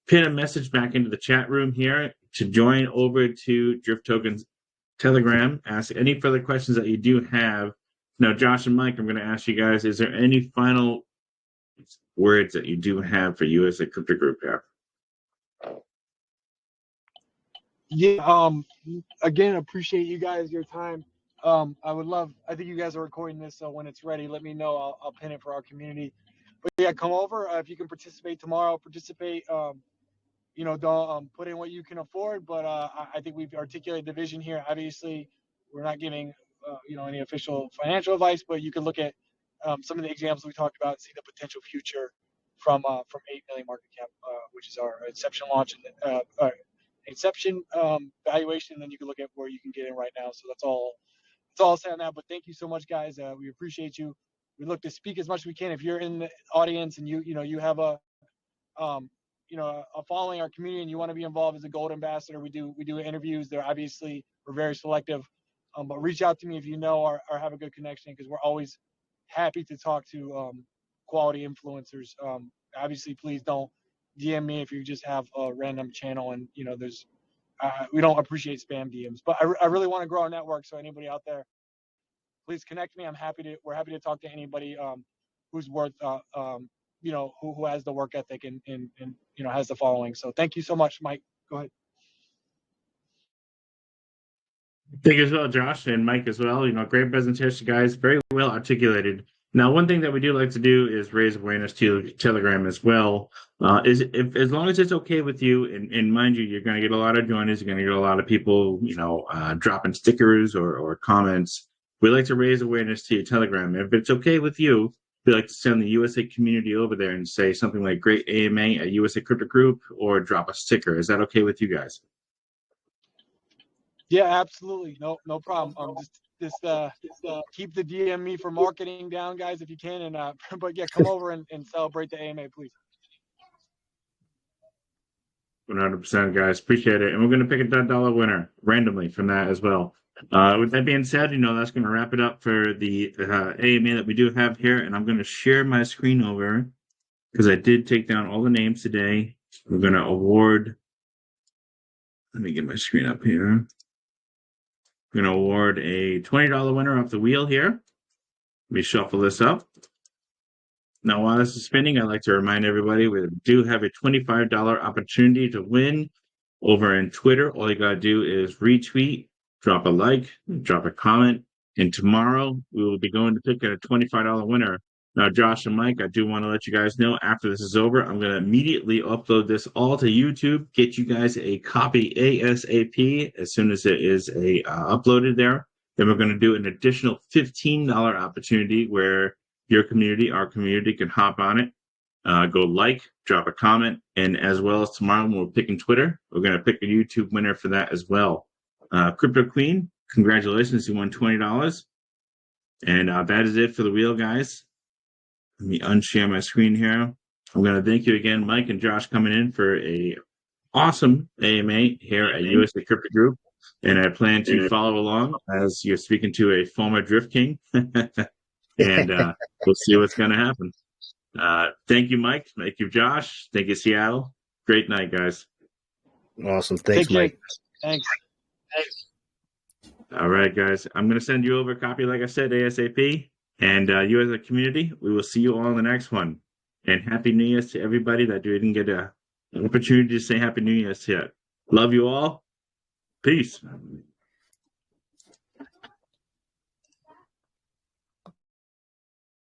pin a message back into the chat room here to join over to Drift Token's Telegram. Ask any further questions that you do have. Now, Josh and Mike, I'm going to ask you guys, is there any final words that you do have for you as a crypto group here? Yeah, again, appreciate you guys, your time. I think you guys are recording this, so when it's ready, let me know. I'll pin it for our community. But yeah, come over. If you can participate tomorrow, participate. Don't put in what you can afford, but I think we've articulated the vision here. Obviously, we're not giving any official financial advice, but you can look at some of the examples we talked about and see the potential future from 8 million market cap, which is our inception launch and inception valuation. And then you can look at where you can get in right now. So that's all I'll say on that. But thank you so much, guys. We appreciate you. We look to speak as much as we can. If you're in the audience and you have a following our community and you want to be involved as a gold ambassador, we do interviews. We're very selective, but reach out to me if you know or have a good connection, because we're always happy to talk to quality influencers. Obviously, please don't DM me if you just have a random channel and we don't appreciate spam DMs. But I really want to grow our network, so anybody out there, please connect me. We're happy to talk to anybody who's worth who has the work ethic and has the following. So thank you so much, Mike. Go ahead. Thank you as well, Josh, and Mike as well. Great presentation, guys. Very well articulated. Now, one thing that we do like to do is raise awareness to Telegram as well. As long as it's okay with you, and mind you, you're going to get a lot of joiners, you're going to get a lot of people, dropping stickers or comments. We like to raise awareness to your Telegram. If it's okay with you, we like to send the USA community over there and say something like "Great AMA at USA Crypto Group" or drop a sticker. Is that okay with you guys? Yeah, absolutely. No problem. Just keep the DM me for marketing down, guys, if you can. And but yeah, come over and celebrate the AMA, please. 100%, guys. Appreciate it. And we're going to pick a $10 winner randomly from that as well. With that being said, that's going to wrap it up for the AMA that we do have here. And I'm going to share my screen over because I did take down all the names today. We're going to award. Let me get my screen up here. We're going to award a $20 winner off the wheel here. Let me shuffle this up. Now, while this is spinning, I'd like to remind everybody we do have a $25 opportunity to win over in Twitter. All you got to do is retweet, drop a like, drop a comment, and tomorrow we will be going to pick a $25 winner. Now, Josh and Mike, I do want to let you guys know after this is over, I'm going to immediately upload this all to YouTube, get you guys a copy ASAP as soon as it is uploaded there. Then we're going to do an additional $15 opportunity where your community, our community, can hop on it, go like, drop a comment, and as well as tomorrow when we're picking Twitter, we're going to pick a YouTube winner for that as well. Crypto Queen, congratulations, you won $20. And that is it for the wheel, guys. Let me unshare my screen here. I'm going to thank you again, Mike and Josh, coming in for a awesome AMA here at USA Crypto Group. And I plan to follow along as you're speaking to a former Drift King. And we'll see what's going to happen. Thank you, Mike. Thank you, Josh. Thank you, Seattle. Great night, guys. Awesome. Thanks, Mike. Thanks. All right, guys. I'm going to send you over a copy, like I said, ASAP. And you as a community, we will see you all in the next one. And Happy New Year's to everybody that didn't get an opportunity to say Happy New Year's yet. Love you all. Peace.